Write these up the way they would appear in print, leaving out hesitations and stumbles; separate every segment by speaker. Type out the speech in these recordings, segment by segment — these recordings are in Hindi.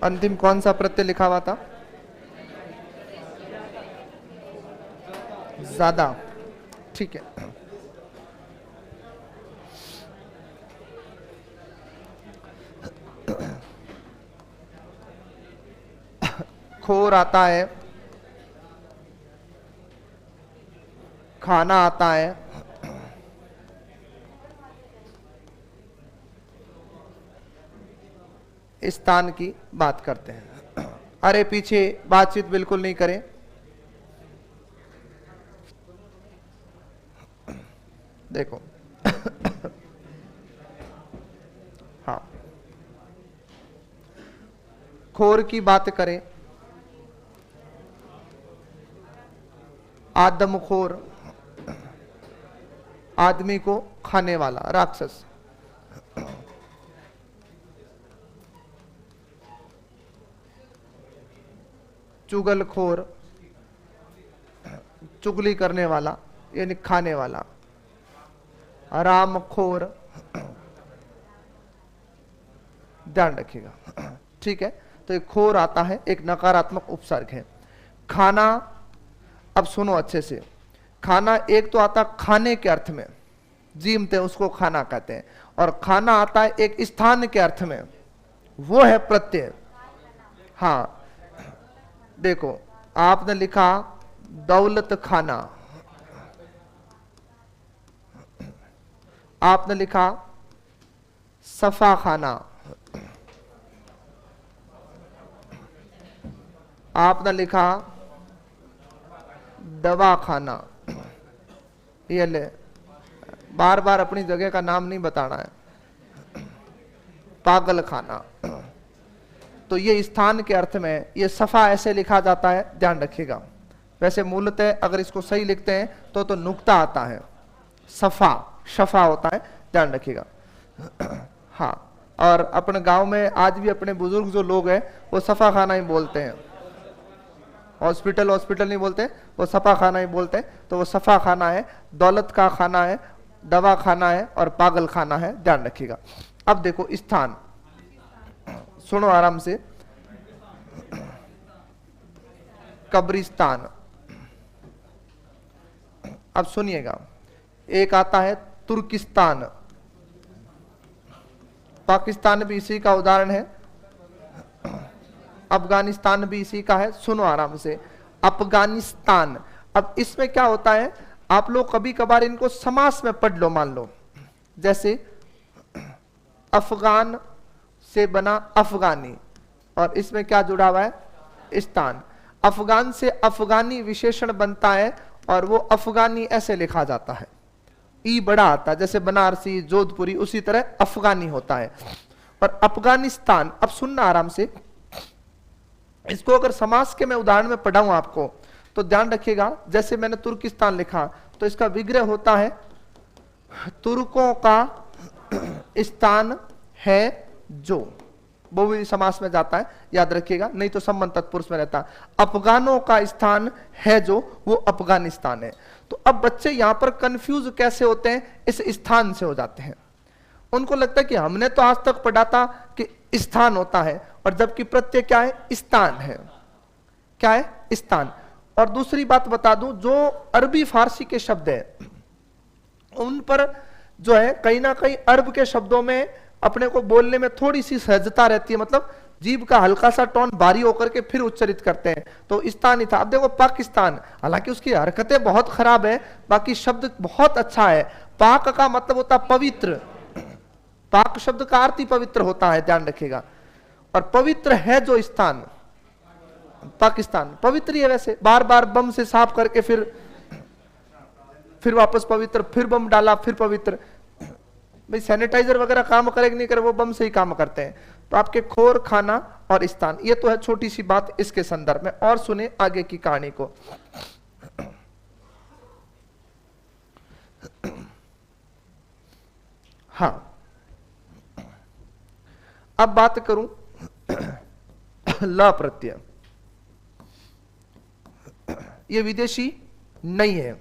Speaker 1: अंतिम कौन सा प्रत्यय लिखा हुआ था? ज्यादा। ठीक है। खोर आता है, खाना आता है, स्थान की बात करते हैं। अरे पीछे बातचीत बिल्कुल नहीं करें। देखो हाँ, खोर की बात करें, आदमखोर, आदमी को खाने वाला, राक्षस। चुगलखोर, चुगली करने वाला यानी खाने वाला। रामखोर, ध्यान रखिएगा। ठीक है, तो एक खोर आता है, एक नकारात्मक उपसर्ग है। खाना, अब सुनो अच्छे से, खाना एक तो आता खाने के अर्थ में, जीमते उसको खाना कहते हैं, और खाना आता है एक स्थान के अर्थ में, वो है प्रत्यय। हाँ देखो, आपने लिखा दौलत खाना, आपने लिखा सफा खाना, आपने लिखा दवा खाना। ये ले, बार बार अपनी जगह का नाम नहीं बताना है। पागल खाना, तो ये स्थान के अर्थ में, ये सफा ऐसे लिखा जाता है, ध्यान रखिएगा। वैसे मूलतः अगर इसको सही लिखते हैं तो नुक्ता आता है, सफा शफा होता है, ध्यान रखिएगा। हाँ, और अपने गांव में आज भी अपने बुजुर्ग जो लोग हैं वो सफा खाना ही बोलते हैं, हॉस्पिटल हॉस्पिटल नहीं बोलते, वो सफा खाना ही बोलते हैं। तो वो सफा खाना है, दौलत का खाना है, दवा खाना है और पागल खाना है, ध्यान रखिएगा। अब देखो स्थान, सुनो आराम से। कब्रिस्तान, अब सुनिएगा। एक आता है तुर्किस्तान, पाकिस्तान भी इसी का उदाहरण है, अफगानिस्तान भी इसी का है। सुनो आराम से, अफगानिस्तान। अब इसमें क्या होता है, आप लोग कभी कभार इनको समास में पढ़ लो, मान लो जैसे अफगान से बना अफगानी, और इसमें क्या जुड़ा हुआ है, स्थान। अफगान से अफगानी विशेषण बनता है और वो अफगानी ऐसे लिखा जाता है, ई बड़ा आता है, जैसे बनारसी, जोधपुरी, उसी तरह अफगानी होता है। और अफगानिस्तान, अब सुनना आराम से, इसको अगर समास के मैं उदाहरण में पढ़ाऊं आपको तो ध्यान रखिएगा। जैसे मैंने तुर्किस्तान लिखा तो इसका विग्रह होता है तुर्कों का स्थान है जो, बहुव्रीहि समास में जाता है, याद रखिएगा, नहीं तो संबंध तत्पुरुष में रहता है। अफगानों का स्थान है जो, वो अफगानिस्तान है। तो अब बच्चे यहां पर कंफ्यूज कैसे होते हैं, इस स्थान से हो जाते हैं। उनको लगता है कि हमने तो आज तक पढ़ा था कि स्थान होता है, और जबकि प्रत्यय क्या है, स्थान है। क्या है, स्थान। और दूसरी बात बता दूं, जो अरबी फारसी के शब्द है उन पर जो है कहीं ना कहीं अरब के शब्दों में अपने को बोलने में थोड़ी सी सहजता रहती है, मतलब जीभ का हल्का सा टोन भारी होकर के फिर उच्चारित करते हैं। तो स्थान ही था। अब देखो पाकिस्तान, हालांकि उसकी हरकतें बहुत खराब है, बाकी शब्द बहुत अच्छा है। पाक का मतलब होता पवित्र, पाक शब्द का अर्थ ही पवित्र होता है, ध्यान रखिएगा। और पवित्र है जो स्थान, पाकिस्तान पवित्र ही है। वैसे बार बार बम से साफ करके फिर वापस पवित्र, फिर बम डाला, फिर पवित्र। भाई सैनिटाइजर वगैरह काम करे कि नहीं करे, वो बम से ही काम करते हैं। तो आपके खोर, खाना और स्थान, ये तो है छोटी सी बात इसके संदर्भ में। और सुने आगे की कहानी को। हाँ, अब बात करूं ल प्रत्यय, ये विदेशी नहीं है,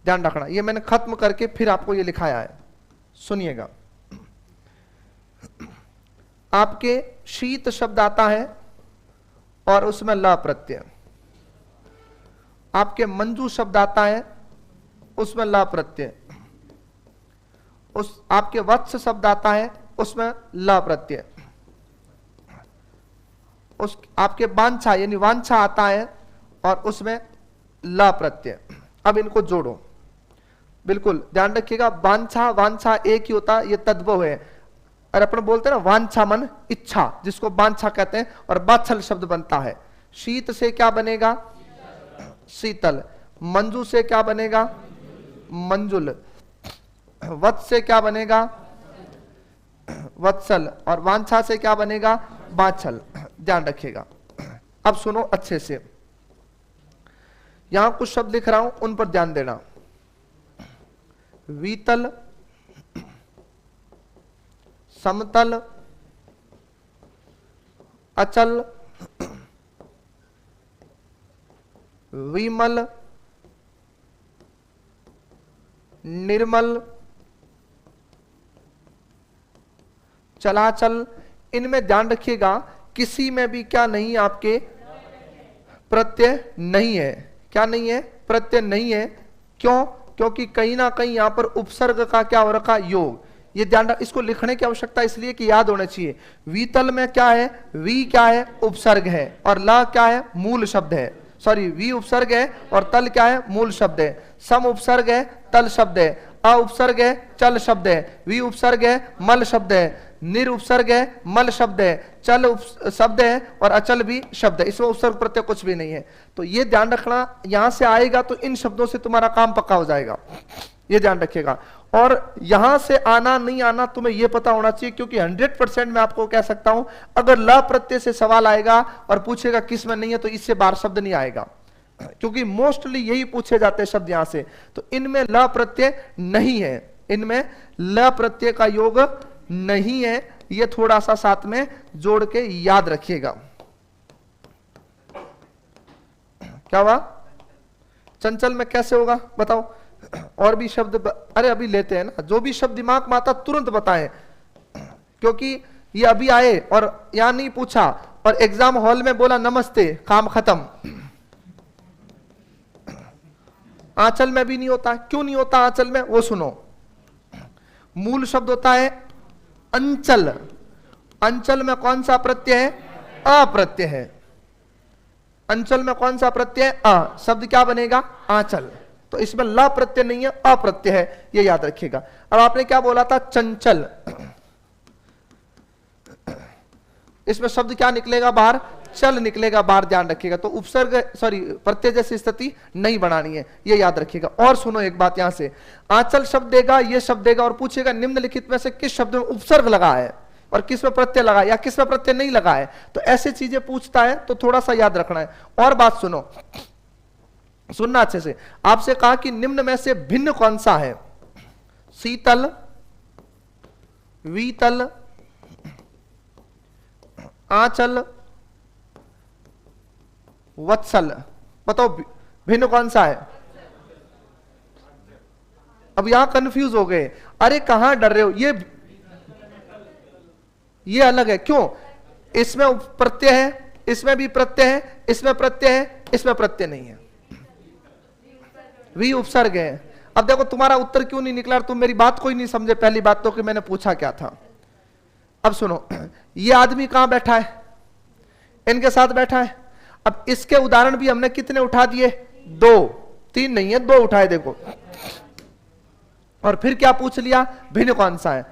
Speaker 1: ध्यान रखना। ये मैंने खत्म करके फिर आपको ये लिखाया है, सुनिएगा। आपके शीत शब्द आता है और उसमें ल प्रत्यय, आपके मंजू शब्द आता है उसमें ल प्रत्यय, उस आपके वत्स शब्द आता है उसमें ल प्रत्यय, उस आपके वांछा यानी वांछा आता है और उसमें ल प्रत्यय। अब इनको जोड़ो, बिल्कुल ध्यान रखिएगा, वांछा वांछा एक ही होता है, ये तद्भव है। और अपन बोलते हैं ना वांछा मन इच्छा, जिसको वांछा कहते हैं, और बाछल शब्द बनता है। शीत से क्या बनेगा? शीतल। मंजू से क्या बनेगा? मंजुल। वत्स से क्या बनेगा? वत्सल। और वांछा से क्या बनेगा? बाछल। ध्यान रखिएगा। अब सुनो अच्छे से, यहां कुछ शब्द लिख रहा हूं, उन पर ध्यान देना। वीतल, समतल, अचल, विमल, निर्मल, चलाचल। इनमें ध्यान रखिएगा, किसी में भी क्या नहीं, आपके प्रत्यय नहीं है। क्या नहीं है? प्रत्यय नहीं है। क्यों? क्योंकि कहीं ना कहीं यहां पर उपसर्ग का क्या हो रखा? योग। ये ध्यान रख, इसको लिखने की आवश्यकता इसलिए कि याद होना चाहिए। वीतल में क्या है? वी क्या है? उपसर्ग है, और ला क्या है? मूल शब्द है। सॉरी, वी उपसर्ग है और तल क्या है? मूल शब्द है। सम उपसर्ग है, तल शब्द है। अ उपसर्ग है, चल शब्द है। वी उपसर्ग है, मल शब्द है। निर उपसर्ग है, मल शब्द है। चल शब्द है और अचल भी शब्द है। इसमें उपसर्ग प्रत्यय कुछ भी नहीं है। तो ये ध्यान रखना, यहां से आएगा तो इन शब्दों से तुम्हारा काम पक्का हो जाएगा, ये ध्यान रखिएगा। और यहां से आना नहीं आना तुम्हें यह पता होना चाहिए, क्योंकि 100% मैं आपको कह सकता हूं, अगर ल प्रत्यय से सवाल आएगा और पूछेगा किस में नहीं है, तो इससे बाहर शब्द नहीं आएगा, क्योंकि मोस्टली यही पूछे जाते हैं शब्द यहां से। तो इनमें ल प्रत्यय नहीं है, इनमें ल प्रत्यय का योग नहीं है। ये थोड़ा सा साथ में जोड़ के याद रखिएगा। क्या हुआ? चंचल में कैसे होगा बताओ? और भी शब्द अरे अभी लेते हैं ना, जो भी शब्द दिमाग में आता तुरंत बताएं, क्योंकि ये अभी आए और यहां नहीं पूछा और एग्जाम हॉल में बोला नमस्ते, काम खत्म। आंचल में भी नहीं होता। क्यों नहीं होता आंचल में? वो सुनो। मूल शब्द होता है अंचल। अंचल में कौन सा प्रत्यय है? अप्रत्यय है। अंचल में कौन सा प्रत्यय? अ। शब्द क्या बनेगा? आंचल। तो इसमें ल प्रत्यय नहीं है, अप्रत्यय है, ये याद रखिएगा। अब आपने क्या बोला था? चंचल। इसमें शब्द क्या निकलेगा बाहर? चल निकलेगा बाहर, ध्यान रखिएगा। तो उपसर्ग सॉरी प्रत्यय जैसी स्थिति नहीं बनानी है, ये याद रखिएगा। और सुनो एक बात, यहां से आंचल शब्द देगा, ये शब्द देगा और पूछेगा निम्नलिखित में से किस शब्द में उपसर्ग लगा है और किस में प्रत्यय लगा है या किस में प्रत्यय नहीं लगा है। तो ऐसी चीजें पूछता है, तो थोड़ा सा याद रखना है। और बात सुनो, सुनना अच्छे से। आपसे कहा कि निम्न में से भिन्न कौन सा है? शीतल, वीतल, आंचल, वत्सल। बताओ भिन्न कौन सा है? अब यहां कंफ्यूज हो गए। अरे कहां डर रहे हो? ये अलग है। क्यों? इसमें प्रत्यय है, इसमें भी प्रत्यय है, इसमें प्रत्यय है, इसमें प्रत्यय नहीं है, वी उपसर्ग है। अब देखो तुम्हारा उत्तर क्यों नहीं निकला, तुम मेरी बात को ही नहीं समझे। पहली बात तो कि मैंने पूछा क्या था। अब सुनो, ये आदमी कहां बैठा है? इनके साथ बैठा है। अब इसके उदाहरण भी हमने कितने उठा दिए? 2, 3 नहीं है, 2 उठाए देखो। और फिर क्या पूछ लिया? भिन्न कौन सा है।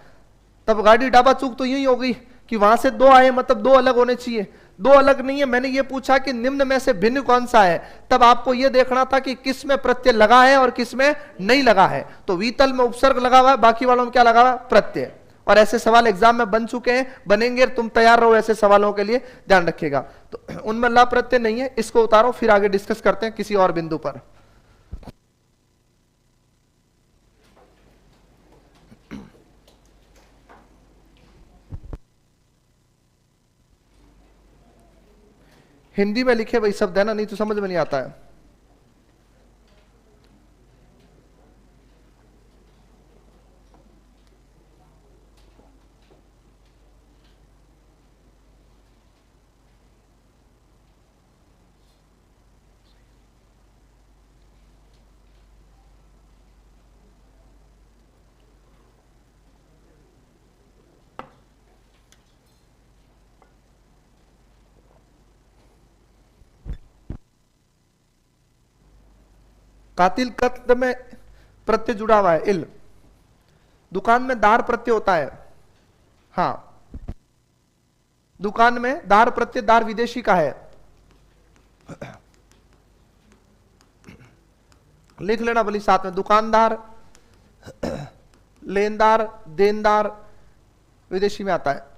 Speaker 1: तब गाड़ी डाबा चूक तो यही हो गई कि वहां से 2 आए, मतलब 2 अलग होने चाहिए। 2 अलग नहीं है। मैंने ये पूछा कि निम्न में से भिन्न कौन सा है, तब आपको यह देखना था कि किस में प्रत्यय लगा है और किस में नहीं लगा है। तो वीतल में उपसर्ग लगा हुआ है, बाकी वालों में क्या लगा हुआ है? प्रत्यय। और ऐसे सवाल एग्जाम में बन चुके हैं, बनेंगे। तुम तैयार रहो ऐसे सवालों के लिए, ध्यान रखिएगा। तो उनमें ला प्रत्यय नहीं है, इसको उतारो, फिर आगे डिस्कस करते हैं किसी और बिंदु पर। हिंदी में लिखे वही शब्द है ना, नहीं तो समझ में नहीं आता है। कातिल कत्ल में प्रत्यय जुड़ा हुआ है, इल। दुकान में दार प्रत्यय होता है, हाँ, दुकान में दार प्रत्यय, दार विदेशी का है, लिख लेना भली साथ में। दुकानदार, लेनदार, देनदार विदेशी में आता है।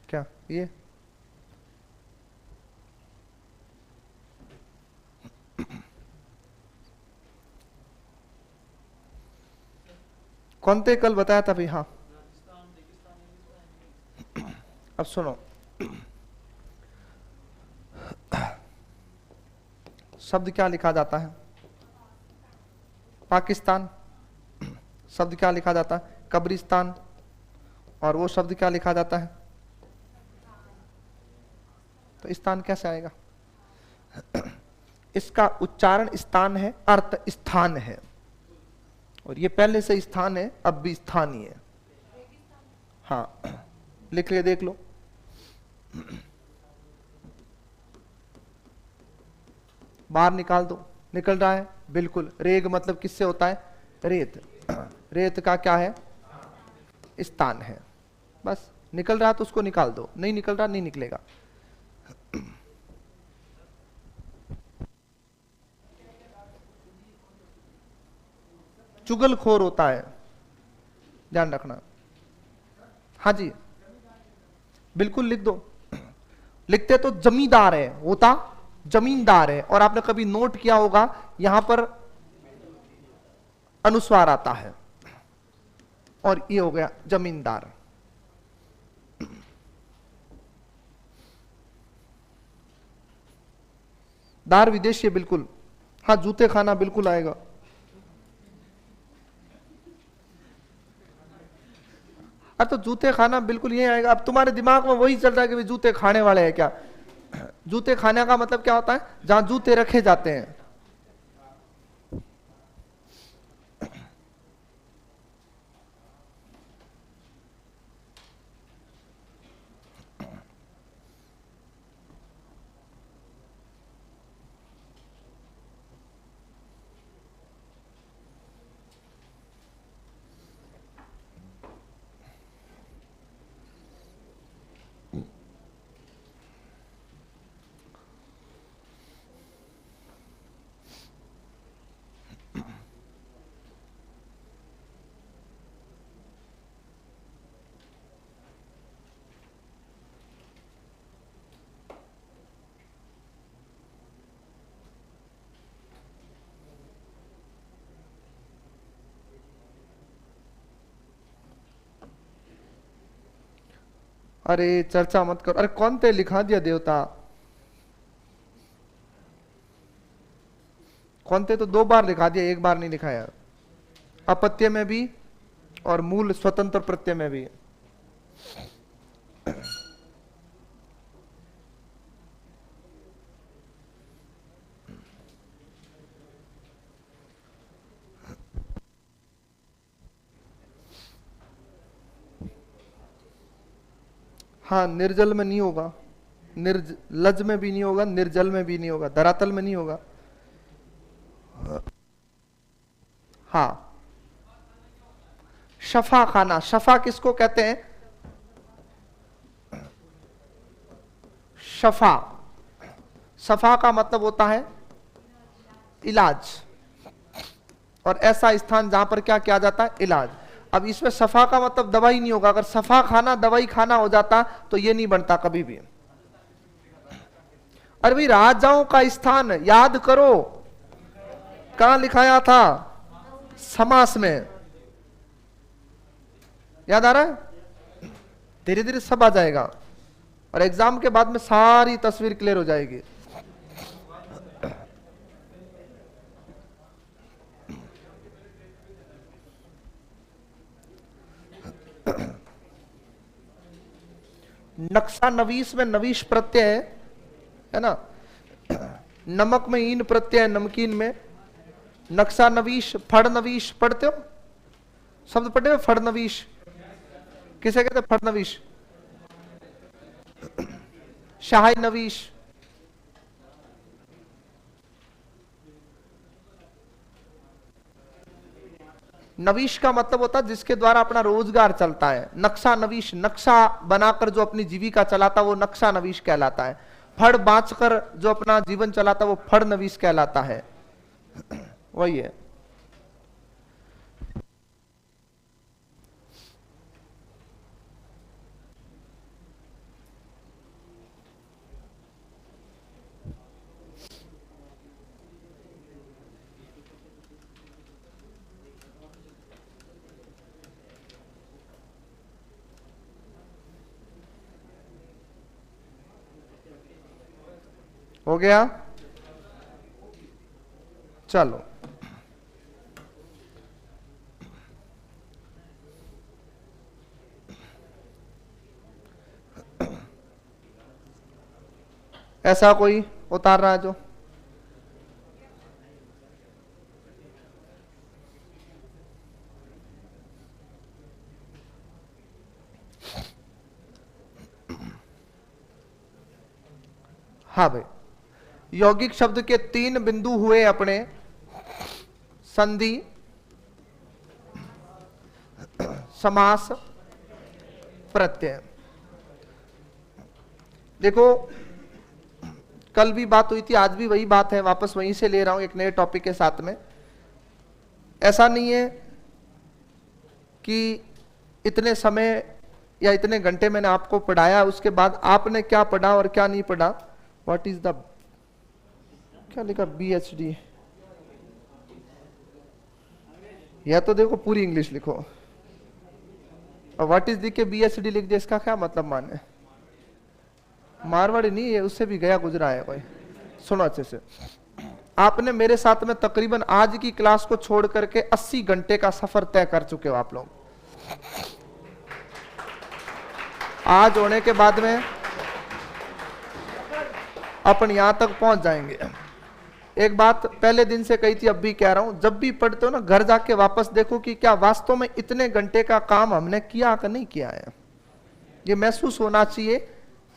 Speaker 1: क्या ये कौन थे कल बताया था भाई? हाँ, अब सुनो, शब्द क्या लिखा जाता है? पाकिस्तान। शब्द क्या लिखा जाता है? कब्रिस्तान। और वो शब्द क्या लिखा जाता है? तो स्थान कैसे आएगा? इसका उच्चारण स्थान है, अर्थ स्थान है, और ये पहले से स्थान है, अब भी स्थान ही है। हाँ, लिख के देख लो। बाहर निकाल दो, निकल रहा है बिल्कुल। रेग मतलब किससे होता है? रेत। रेत का क्या है? स्थान है। बस निकल रहा तो उसको निकाल दो, नहीं निकल रहा नहीं निकलेगा। चुगलखोर होता है, ध्यान रखना। हाँ जी, बिल्कुल लिख दो। लिखते तो जमींदार है, होता जमींदार है, और आपने कभी नोट किया होगा यहां पर अनुस्वार आता है, और ये हो गया जमींदार। दार विदेशी है बिल्कुल। हाँ, जूते खाना बिल्कुल आएगा। अरे तो जूते खाना बिल्कुल ये आएगा। अब तुम्हारे दिमाग में वही चल रहा है कि जूते खाने वाले हैं क्या? जूते खाने का मतलब क्या होता है? जहां जूते रखे जाते हैं। अरे चर्चा मत करो। अरे कौन ते लिखा दिया देवता? कौन ते तो 2 बार लिखा दिया, 1 बार नहीं लिखाया। अपत्य में भी और मूल स्वतंत्र प्रत्यय में भी। हाँ, निर्जल में नहीं होगा, लज में भी नहीं होगा, निर्जल में भी नहीं होगा, धरातल में नहीं होगा। हाँ, शफा खाना। शफा किसको कहते हैं? शफा, शफा का मतलब होता है इलाज, और ऐसा स्थान जहां पर क्या किया जाता है? इलाज। अब इसमें सफा का मतलब दवाई नहीं होगा। अगर सफा खाना दवाई खाना हो जाता तो ये नहीं बनता कभी भी। अरे भाई, राजाओं का स्थान याद करो, कहां लिखाया था? समास में। याद आ रहा है? धीरे धीरे सब आ जाएगा, और एग्जाम के बाद में सारी तस्वीर क्लियर हो जाएगी। नक्शा नवीस में नवीश प्रत्यय है ना। नमक में ईन प्रत्यय है, नमकीन में। नक्शा नवीश, फड़नवीश पढ़ते हो, शब्द पढ़े हो फड़नवीश, किसे कहते हैं फड़नवीश? शाही नवीश, नवीश का मतलब होता है जिसके द्वारा अपना रोजगार चलता है। नक्शा नवीश, नक्शा बनाकर जो अपनी जीविका चलाता है वो नक्शा नवीश कहलाता है। फड़ बांचकर जो अपना जीवन चलाता है वो फड़ नवीश कहलाता है। वही है। हो गया, चलो ऐसा कोई उतार रहा है जो? हाँ भाई, यौगिक शब्द के 3 बिंदु हुए अपने, संधि, समास, प्रत्यय। देखो कल भी बात हुई थी, आज भी वही बात है, वापस वहीं से ले रहा हूं एक नए टॉपिक के साथ में। ऐसा नहीं है कि इतने समय या इतने घंटे मैंने आपको पढ़ाया, उसके बाद आपने क्या पढ़ा और क्या नहीं पढ़ा। व्हाट इज द, क्या लिखा, BHD, या तो देखो पूरी इंग्लिश लिखो। और व्हाट इज दी के BHD लिख दे, इसका क्या मतलब माने? मारवाड़ी नहीं है, उससे भी गया गुजरा है कोई। सुनो अच्छे से, आपने मेरे साथ में तकरीबन आज की क्लास को छोड़ करके 80 घंटे का सफर तय कर चुके हो आप लोग। आज होने के बाद में अपन यहां तक पहुंच जाएंगे। एक बात पहले दिन से कही थी, अब भी कह रहा हूं, जब भी पढ़ते हो ना घर जाके वापस देखो कि क्या वास्तव में इतने घंटे का काम हमने किया कि नहीं किया है। ये महसूस होना चाहिए,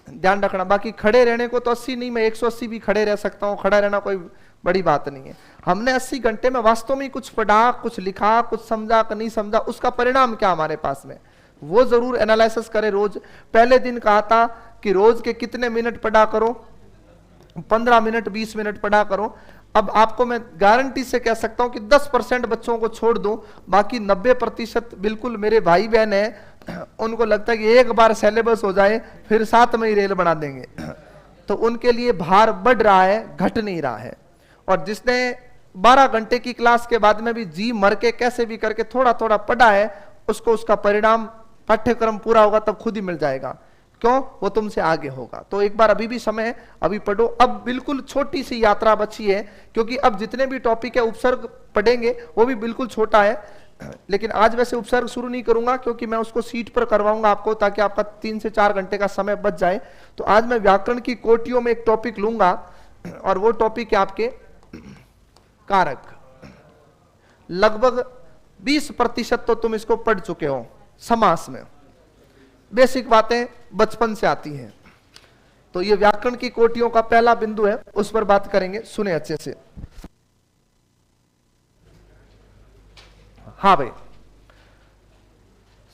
Speaker 1: ध्यान रखना। बाकी खड़े रहने को तो 80 नहीं, मैं 180 भी खड़े रह सकता हूं, खड़ा रहना कोई बड़ी बात नहीं है। हमने 80 घंटे में वास्तव में कुछ पढ़ा, कुछ लिखा, कुछ समझा कि नहीं समझा, उसका परिणाम क्या हमारे पास में, वो जरूर एनालिसिस करें रोज। पहले दिन कहा था कि रोज के कितने मिनट पढ़ा करो, 15 मिनट 20 मिनट पढ़ा करो। अब आपको मैं गारंटी से कह सकता हूं कि 10% बच्चों को छोड़ दूं, बाकी 90% बिल्कुल मेरे भाई बहन है, उनको लगता है कि एक बार सिलेबस हो जाए फिर 7 में ही रेल बना देंगे। तो उनके लिए भार बढ़ रहा है, घट नहीं रहा है। और जिसने 12 घंटे की क्लास के बाद में भी जी मर के कैसे भी करके थोड़ा थोड़ा पढ़ा है, उसको उसका परिणाम पाठ्यक्रम पूरा होगा तब खुद ही मिल जाएगा। क्यों? वो तुमसे आगे होगा। तो एक बार अभी भी समय है, अभी पढ़ो। अब बिल्कुल छोटी सी यात्रा बची है, क्योंकि अब जितने भी टॉपिक है उपसर्ग पढ़ेंगे वो भी बिल्कुल छोटा है। लेकिन आज वैसे उपसर्ग शुरू नहीं करूंगा, क्योंकि मैं उसको सीट पर करवाऊंगा आपको, ताकि आपका 3 से 4 घंटे का समय बच जाए। तो आज मैं व्याकरण की कोटियों में एक टॉपिक लूंगा, और वो टॉपिक है आपके कारक। लगभग 20% तो तुम इसको पढ़ चुके हो। समास में बेसिक बातें बचपन से आती हैं। तो ये व्याकरण की कोटियों का पहला बिंदु है, उस पर बात करेंगे, सुने अच्छे से। हाँ भाई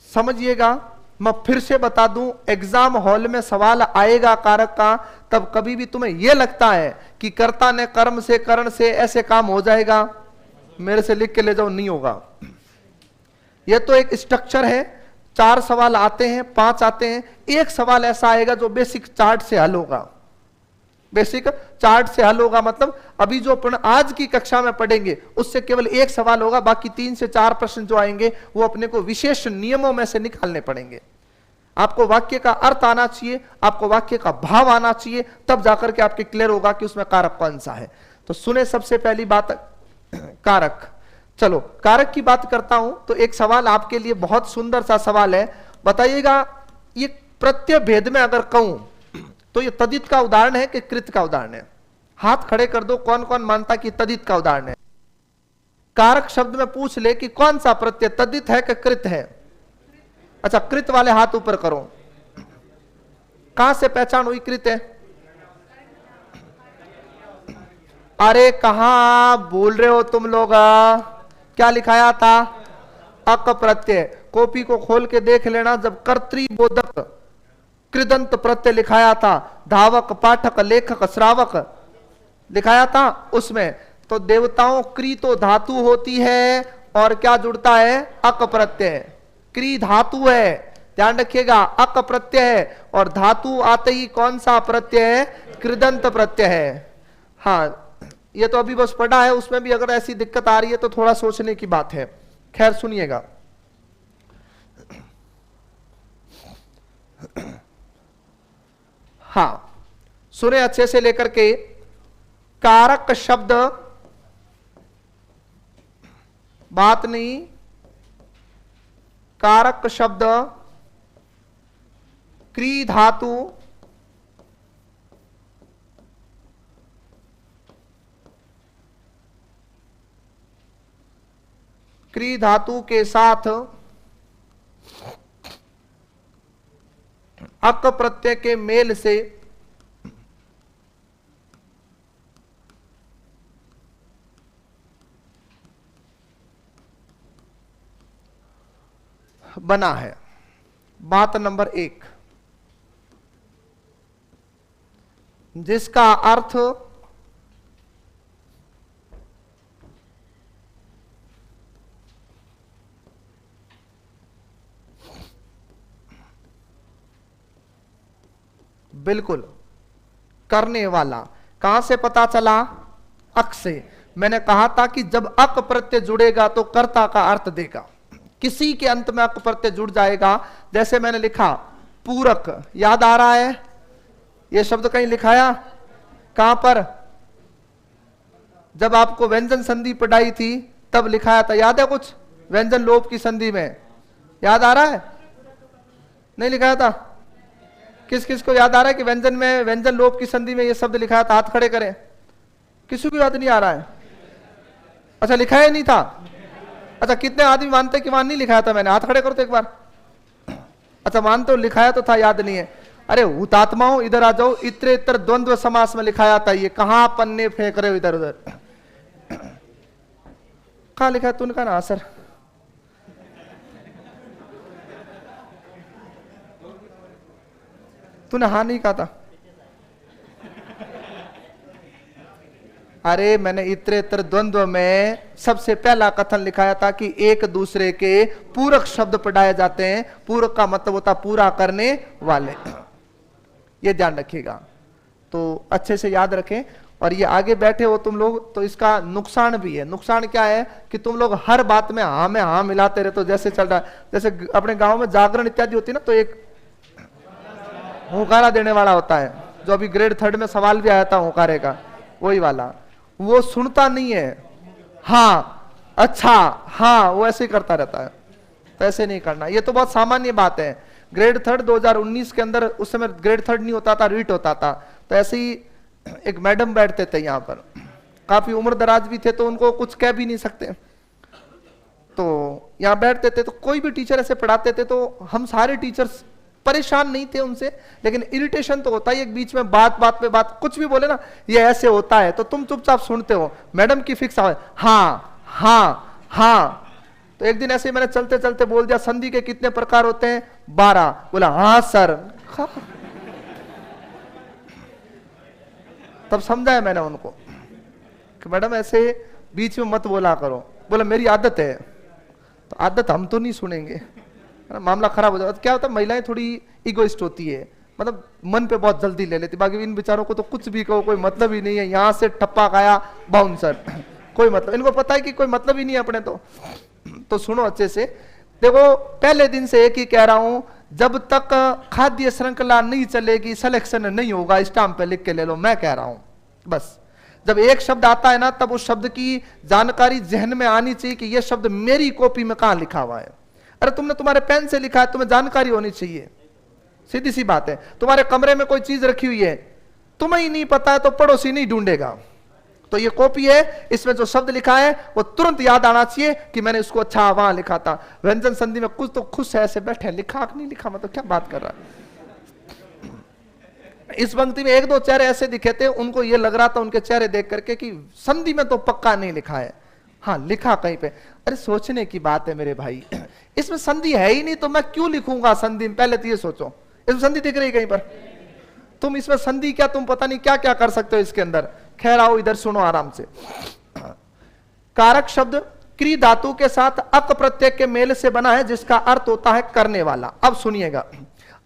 Speaker 1: समझिएगा, मैं फिर से बता दूं, एग्जाम हॉल में सवाल आएगा कारक का, तब कभी भी तुम्हें यह लगता है कि कर्ता ने कर्म से, करण से ऐसे काम हो जाएगा, मेरे से लिख के ले जाओ, नहीं होगा। यह तो एक स्ट्रक्चर है, 4 सवाल आते हैं, 5 आते हैं, एक सवाल ऐसा आएगा जो बेसिक चार्ट से हल होगा। बेसिक चार्ट से हल होगा मतलब अभी जो अपन आज की कक्षा में पढ़ेंगे उससे केवल एक सवाल होगा, बाकी 3 से 4 प्रश्न जो आएंगे वो अपने को विशेष नियमों में से निकालने पड़ेंगे। आपको वाक्य का अर्थ आना चाहिए, आपको वाक्य का भाव आना चाहिए, तब जाकर के आपके क्लियर होगा कि उसमें कारक कौन सा है। तो सुने सबसे पहली बात कारक। चलो कारक की बात करता हूं तो एक सवाल आपके लिए बहुत सुंदर सा सवाल है, बताइएगा ये प्रत्यय भेद में अगर कहूं तो ये तदित का उदाहरण है कि कृत का उदाहरण है? हाथ खड़े कर दो, कौन कौन मानता कि तदित का उदाहरण है? कारक शब्द में पूछ ले कि कौन सा प्रत्यय तदित है कि कृत है? अच्छा, कृत वाले हाथ ऊपर करो। कहां से पहचान हुई कृत है? अरे कहां बोल रहे हो तुम लोग? क्या लिखाया था? अक प्रत्यय। कॉपी को खोल के देख लेना, जब कर्तृबोधक कृदंत प्रत्यय लिखाया था, धावक, पाठक, लेखक, श्रावक लिखाया था, उसमें तो देवताओं क्री तो धातु होती है और क्या जुड़ता है? अक प्रत्यय। क्री धातु है, ध्यान रखिएगा, अक प्रत्यय है, और धातु आते ही कौन सा प्रत्यय है? कृदंत प्रत्यय है। हाँ, ये तो अभी बस पढ़ा है, उसमें भी अगर ऐसी दिक्कत आ रही है तो थोड़ा सोचने की बात है। खैर सुनिएगा, हाँ सुने अच्छे से लेकर के। कारक शब्द, बात नहीं, कारक शब्द क्री धातु क्री धातु के साथ अक प्रत्यय के मेल से बना है। बात नंबर 1, जिसका अर्थ बिल्कुल करने वाला। कहां से पता चला? अक से। मैंने कहा था कि जब अक प्रत्यय जुड़ेगा तो कर्ता का अर्थ देगा। किसी के अंत में अक प्रत्यय जुड़ जाएगा, जैसे मैंने लिखा पूरक, याद आ रहा है? यह शब्द कहीं लिखाया? कहां पर? जब आपको व्यंजन संधि पढ़ाई थी तब लिखाया था, याद है कुछ? व्यंजन लोप की संधि में, याद आ रहा है? नहीं लिखाया था? किस किस को याद आ रहा है कि व्यंजन में, व्यंजन लोप की संधि में यह शब्द लिखाया था? हाथ खड़े करें। किसी को याद नहीं आ रहा है? अच्छा, लिखाया नहीं था? अच्छा, कितने आदमी मानते कि वहां नहीं लिखाया था मैंने? हाथ खड़े करो तो एक बार। अच्छा, मानते हो लिखाया तो था, याद नहीं है? अरे हुतात्माओं इधर आ जाओ, इतर इतर द्वंद्व समास में लिखाया था। ये कहां पन्ने फेंक रहे हो इधर उधर? कहां लिखा है? तूने कहा ना सर। तूने हाँ नहीं कहा था? अरे मैंने इतरेतर द्वंद्व में सबसे पहला कथन लिखाया था कि एक दूसरे के पूरक शब्द पढ़ाए जाते हैं। पूरक का मतलब होता पूरा करने वाले, ये ध्यान रखिएगा। तो अच्छे से याद रखें। और ये आगे बैठे हो तुम लोग, तो इसका नुकसान भी है। नुकसान क्या है कि तुम लोग हर बात में हाँ मिलाते रहते हो। जैसे चल रहा है, जैसे अपने गांव में जागरण इत्यादि होती है ना, तो एक होकारा देने वाला होता है, जो अभी ग्रेड 3 में सवाल भी आया था होकारे का, वही वाला। वो सुनता नहीं है, हाँ अच्छा हाँ, वो ऐसे ही करता रहता है। तो ऐसे नहीं करना, ये तो बहुत सामान्य बात है। ग्रेड 3 2019 के अंदर, उस समय ग्रेड 3 नहीं होता था, रीट होता था। तो ऐसे ही एक मैडम बैठते थे यहाँ पर, काफी उम्र दराज भी थे, तो उनको कुछ कह भी नहीं सकते। तो यहाँ बैठते थे, तो कोई भी टीचर ऐसे पढ़ाते थे, तो हम सारे टीचर्स परेशान नहीं थे उनसे, लेकिन इरिटेशन तो होता ही। एक बीच में बात पे बात कुछ भी बोले ना, ये ऐसे होता है, तो तुम चुपचाप सुनते हो। मैडम की फिक्स आवाज हाँ हाँ हाँ। तो एक दिन ऐसे ही मैंने चलते चलते बोल दिया, संधि के कितने प्रकार होते हैं? 12। बोला हाँ सर। हाँ। तब समझाया मैंने उनको कि मैडम ऐसे बीच में मत बोला करो। बोला मेरी आदत है। तो आदत हम तो नहीं सुनेंगे, मामला खराब हो जाता। क्या होता है, महिलाएं थोड़ी इगोइस्ट होती है, मतलब मन पे बहुत जल्दी ले लेती। बाकी इन बेचारों को तो कुछ भी कहो कोई मतलब ही नहीं है। यहाँ से ठप्पा खाया बाउंसर, कोई मतलब, इनको पता है कि कोई मतलब ही नहीं है अपने। तो सुनो अच्छे से, देखो पहले दिन से एक ही कह रहा हूं, जब तक खाद्य श्रृंखला नहीं चलेगी, सिलेक्शन नहीं होगा, स्टाम्प पे लिख के ले लो, मैं कह रहा हूं। बस जब एक शब्द आता है ना, तब उस शब्द की जानकारी जहन में आनी चाहिए कि यह शब्द मेरी कॉपी में कहां लिखा हुआ है। अरे तुमने तुम्हारे पेन से लिखा है, तुम्हें जानकारी होनी चाहिए। सीधी सी बात है। तुम्हारे कमरे में कोई चीज रखी हुई है, तुम्हें ही नहीं पता है तो पड़ोसी नहीं ढूंढेगा। तो ये कॉपी है, इसमें जो शब्द लिखा है वो तुरंत याद आना चाहिए कि मैंने उसको अच्छा वहां लिखा था। व्यंजन संधि में कुछ तो खुश है, ऐसे बैठे लिखा कि नहीं लिखा, मतलब क्या बात कर रहा है। इस पंक्ति में एक दो चेहरे ऐसे दिखे थे, उनको ये लग रहा था उनके चेहरे देख करके कि संधि में तो पक्का नहीं लिखा है, हाँ लिखा कहीं पे। अरे सोचने की बात है मेरे भाई, इसमें संधि है ही नहीं तो मैं क्यों लिखूंगा संधि में, पहले तो ये सोचो। इसमें संधि दिख रही कहीं पर? तुम इसमें संधि क्या, तुम पता नहीं क्या क्या कर सकते हो इसके अंदर। खैर आओ इधर सुनो आराम से। कारक शब्द क्री धातु के साथ अक प्रत्यय के मेल से बना है, जिसका अर्थ होता है करने वाला। अब सुनिएगा,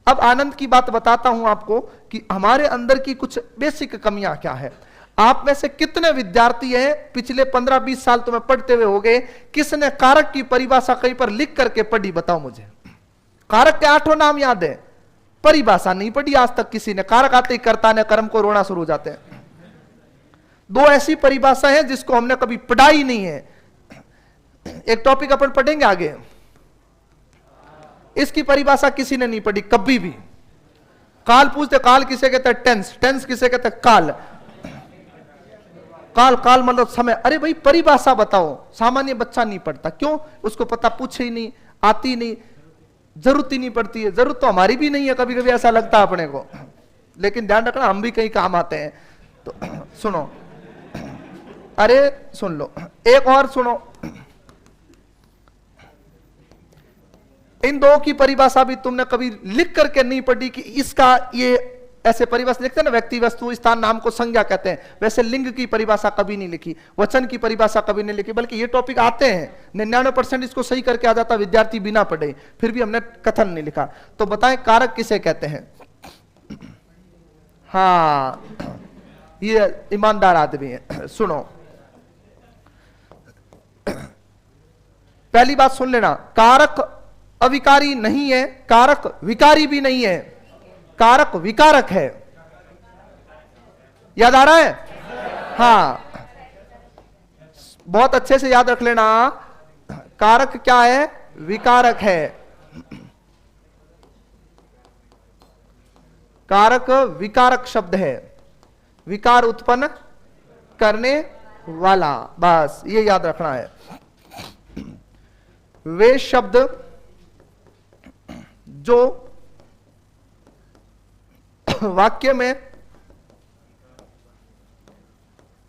Speaker 1: अब आनंद की बात बताता हूं आपको कि हमारे अंदर की कुछ बेसिक कमियां क्या है। आप में से कितने विद्यार्थी हैं पिछले 15-20 साल तुम्हें पढ़ते हुए हो गए, किसने कारक की परिभाषा कहीं पर लिख करके पढ़ी? बताओ मुझे। कारक के 8 नाम याद है, परिभाषा नहीं पढ़ी आज तक किसी ने। कारक आते ही कर्ता ने कर्म को रोना शुरू हो जाते हैं। 2 ऐसी परिभाषा है जिसको हमने कभी पढ़ा ही नहीं है। एक टॉपिक अपन पढ़ेंगे आगे, इसकी परिभाषा किसी ने नहीं पढ़ी कभी भी। काल पूछते, काल किसे कहते हैं? टेंस। टेंस किसे कहते हैं? काल। काल, काल मतलब समय। अरे भाई परिभाषा बताओ, सामान्य बच्चा नहीं पढ़ता। क्यों? उसको पता, पूछे ही नहीं, आती नहीं, जरूरत ही नहीं पड़ती है। जरूरत तो हमारी भी नहीं है, कभी कभी ऐसा लगता है अपने को, लेकिन ध्यान रखना हम भी कहीं काम आते हैं। तो सुनो, अरे सुन लो, एक और सुनो। इन 2 की परिभाषा भी तुमने कभी लिख करके नहीं पढ़ी कि इसका ये ऐसे परिभाषा लिखते हैं ना, व्यक्ति, वस्तु, स्थान, नाम को संज्ञा कहते हैं। वैसे लिंग की परिभाषा कभी नहीं लिखी, वचन की परिभाषा कभी नहीं लिखी। बल्कि ये टॉपिक आते हैं, 99% इसको सही करके आ जाता विद्यार्थी बिना पढ़े, फिर भी हमने कथन नहीं लिखा। तो बताएं कारक किसे कहते हैं? हाँ, ये ईमानदार आदमी है। सुनो, पहली बात सुन लेना, कारक अविकारी नहीं है, कारक विकारी भी नहीं है, कारक विकारक है। याद आ रहा है? हाँ, बहुत अच्छे से याद रख लेना, कारक क्या है? विकारक है। कारक विकारक शब्द है, विकार उत्पन्न करने वाला, बस ये याद रखना है। वे शब्द जो वाक्य में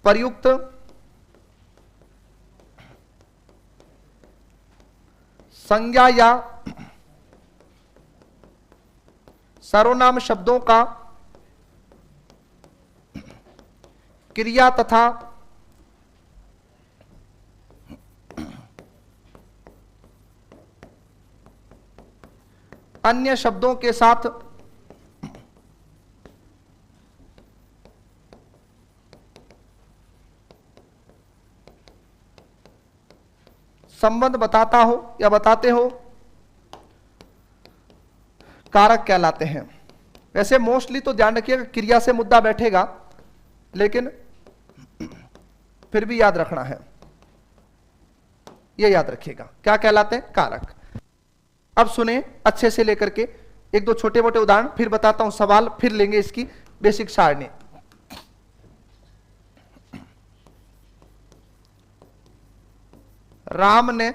Speaker 1: प्रयुक्त संज्ञा या सर्वनाम शब्दों का क्रिया तथा अन्य शब्दों के साथ संबंध बताता हो या बताते हो, कारक कहलाते हैं। वैसे मोस्टली तो ध्यान रखिएगा क्रिया से मुद्दा बैठेगा, लेकिन फिर भी याद रखना है, ये याद रखिएगा क्या कहलाते हैं? कारक। अब सुने अच्छे से लेकर के 1-2 छोटे मोटे उदाहरण, फिर बताता हूं सवाल, फिर लेंगे इसकी बेसिक सारणी। राम ने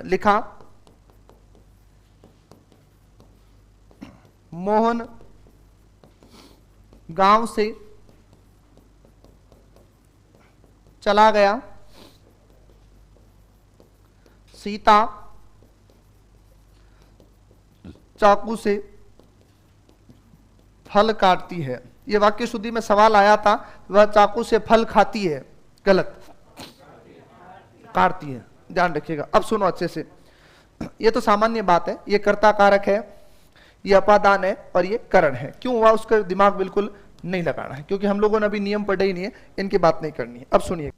Speaker 1: लिखा, मोहन गांव से चला गया, सीता चाकू से फल काटती है। यह वाक्य शुद्धि में सवाल आया था, वह चाकू से फल खाती है, गलत, काटती है, ध्यान रखिएगा। अब सुनो अच्छे से, ये तो सामान्य बात है, ये कर्ता कारक है, ये अपादान है और ये करण है। क्यों हुआ उसका दिमाग बिल्कुल नहीं लगाना है, क्योंकि हम लोगों ने अभी नियम पढ़े ही नहीं है, इनकी बात नहीं करनी है। अब सुनिए,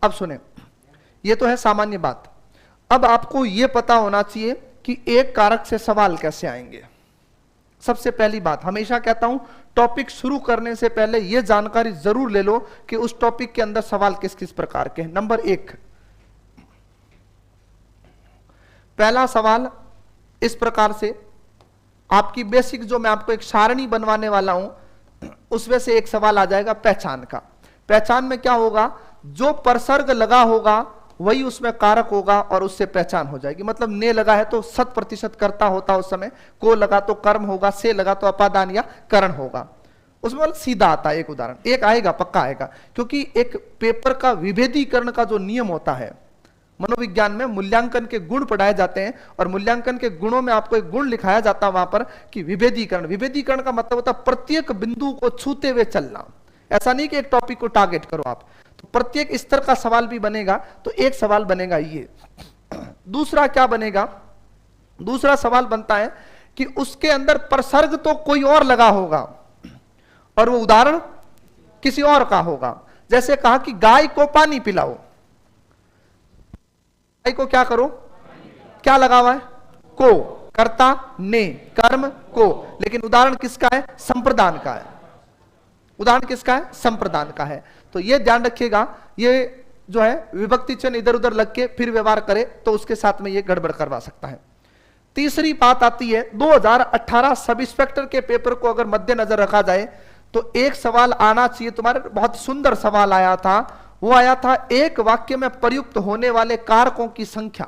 Speaker 1: अब सुने, ये तो है सामान्य बात। अब आपको यह पता होना चाहिए कि एक कारक से सवाल कैसे आएंगे। सबसे पहली बात, हमेशा कहता हूं टॉपिक शुरू करने से पहले यह जानकारी जरूर ले लो कि उस टॉपिक के अंदर सवाल किस किस प्रकार के हैं। नंबर 1, पहला सवाल इस प्रकार से, आपकी बेसिक जो मैं आपको एक सारणी बनवाने वाला हूं उसमें से एक सवाल आ जाएगा पहचान का। पहचान में क्या होगा, जो परसर्ग लगा होगा वही उसमें कारक होगा और उससे पहचान हो जाएगी। मतलब ने लगा है तो 100% कर्ता होता उस समय, को लगा तो कर्म होगा, से लगा तो अपादान या करण होगा। उसमें मतलब सीधा आता है। एक उदाहरण एक आएगा, पक्का आएगा, क्योंकि एक पेपर का विभेदीकरण का जो नियम होता है, मनोविज्ञान में मूल्यांकन के गुण पढ़ाए जाते हैं और मूल्यांकन के गुणों में आपको एक गुण लिखाया जाता है वहां पर कि विभेदीकरण। विभेदीकरण का मतलब होता है प्रत्येक बिंदु को छूते हुए चलना। ऐसा नहीं कि एक टॉपिक को टारगेट करो आप, तो प्रत्येक स्तर का सवाल भी बनेगा। तो एक सवाल बनेगा ये। दूसरा क्या बनेगा, दूसरा सवाल बनता है कि उसके अंदर परसर्ग तो कोई और लगा होगा और वो उदाहरण किसी और का होगा। जैसे कहा कि गाय को पानी पिलाओ, गाय को क्या करो, क्या लगा हुआ है, को, कर्ता ने, कर्म को, लेकिन उदाहरण किसका है, संप्रदान का है। उदाहरण किसका है, संप्रदान का है। तो ये ध्यान रखिएगा, ये जो है विभक्ति चिन्ह इधर उधर लग के फिर व्यवहार करे तो उसके साथ में ये गड़बड़ करवा सकता है। तीसरी बात आती है, 2018 सब इंस्पेक्टर के पेपर को अगर मद्देनजर रखा जाए तो एक सवाल आना चाहिए तुम्हारे, बहुत सुंदर सवाल आया था। वो आया था, एक वाक्य में प्रयुक्त होने वाले कारकों की संख्या।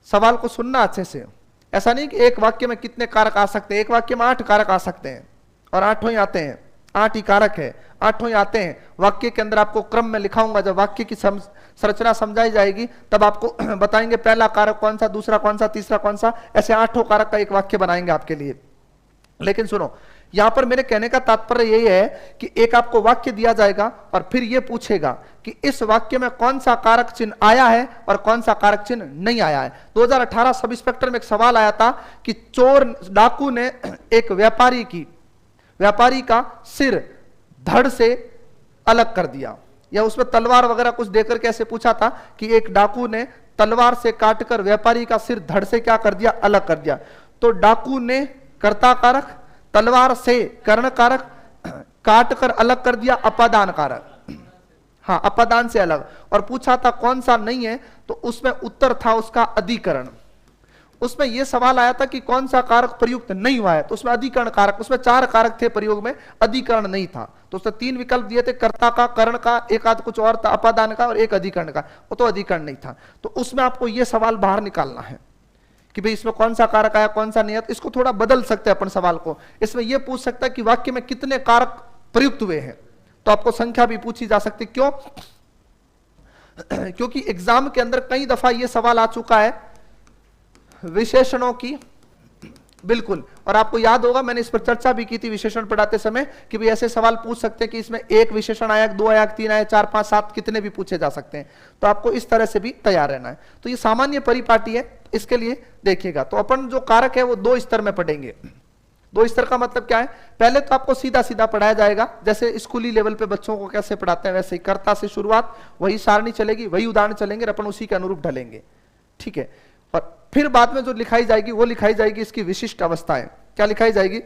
Speaker 1: सवाल को सुनना अच्छे से, ऐसा नहीं कि एक वाक्य में कितने कारक आ सकते हैं। एक वाक्य में 8 कारक आ सकते हैं और 8 ही आते हैं, 8 ही कारक है, 8 ही आते हैं। वाक्य के अंदर आपको क्रम में लिखाऊंगा, जब वाक्य की संरचना समझाई जाएगी तब आपको बताएंगे पहला कारक कौन सा, दूसरा कौन सा, तीसरा कौन सा, ऐसे 8 कारक का एक वाक्य बनाएंगे आपके लिए। लेकिन सुनो, यहां पर मेरे कहने का तात्पर्य यही है कि एक आपको वाक्य दिया जाएगा और फिर यह पूछेगा कि इस वाक्य में कौन सा कारक चिन्ह आया है और कौन सा कारक चिन्ह नहीं आया है। 2018 सब इंस्पेक्टर में एक सवाल आया था कि चोर डाकू ने एक व्यापारी का सिर धड़ से अलग कर दिया, या उसमें तलवार वगैरह कुछ देकर के ऐसे पूछा था कि एक डाकू ने तलवार से काटकर व्यापारी का सिर धड़ से क्या कर दिया, अलग कर दिया। तो डाकू ने कर्ता कारक, तलवार से कर्ण कारक, काट कर अलग कर दिया अपादान कारक, हाँ अपादान से अलग। और पूछा था कौन सा नहीं है, तो उसमें उत्तर था उसका अधिकरण। उसमें यह सवाल आया था कि कौन सा कारक प्रयुक्त नहीं हुआ है, तो उसमें अधिकरण कारक, उसमें 4 कारक थे प्रयोग में, अधिकरण नहीं था। तो उसने 3 विकल्प दिए थे, कर्ता का, कर्ण का, एक आध कुछ और था, अपादान का और एक अधिकरण का, वो तो अधिकरण नहीं था। तो उसमें आपको यह सवाल बाहर निकालना है कि भाई इसमें कौन सा कारक आया, कौन सा नहीं आया। तो इसको थोड़ा बदल सकते हैं अपन सवाल को। इसमें यह पूछ सकता है कि वाक्य में कितने कारक प्रयुक्त हुए हैं, तो आपको संख्या भी पूछी जा सकती। क्यों? क्योंकि एग्जाम के अंदर कई दफा यह सवाल आ चुका है विशेषणों की, बिल्कुल। और आपको याद होगा मैंने इस पर चर्चा भी की थी विशेषण पढ़ाते समय कि भाई ऐसे सवाल पूछ सकते हैं कि इसमें 1 विशेषण आया, 2 आया, 3 आया, 4, 5, 7 कितने भी पूछे जा सकते हैं। तो आपको इस तरह से भी तैयार रहना है। तो ये सामान्य परिपाटी है, इसके लिए देखिएगा। तो अपन जो कारक है वो 2 स्तर में पढ़ेंगे। 2 स्तर का मतलब क्या है, पहले तो आपको सीधा सीधा पढ़ाया जाएगा, जैसे स्कूली लेवल पे बच्चों को कैसे पढ़ाते हैं वैसे ही, कर्ता से शुरुआत, वही सारणी चलेगी, वही उदाहरण चलेंगे, अपन उसी के अनुरूप ढलेंगे, ठीक है। और फिर बाद में जो लिखाई जाएगी वो लिखाई जाएगी इसकी विशिष्ट अवस्थाएं। क्या लिखाई जाएगी?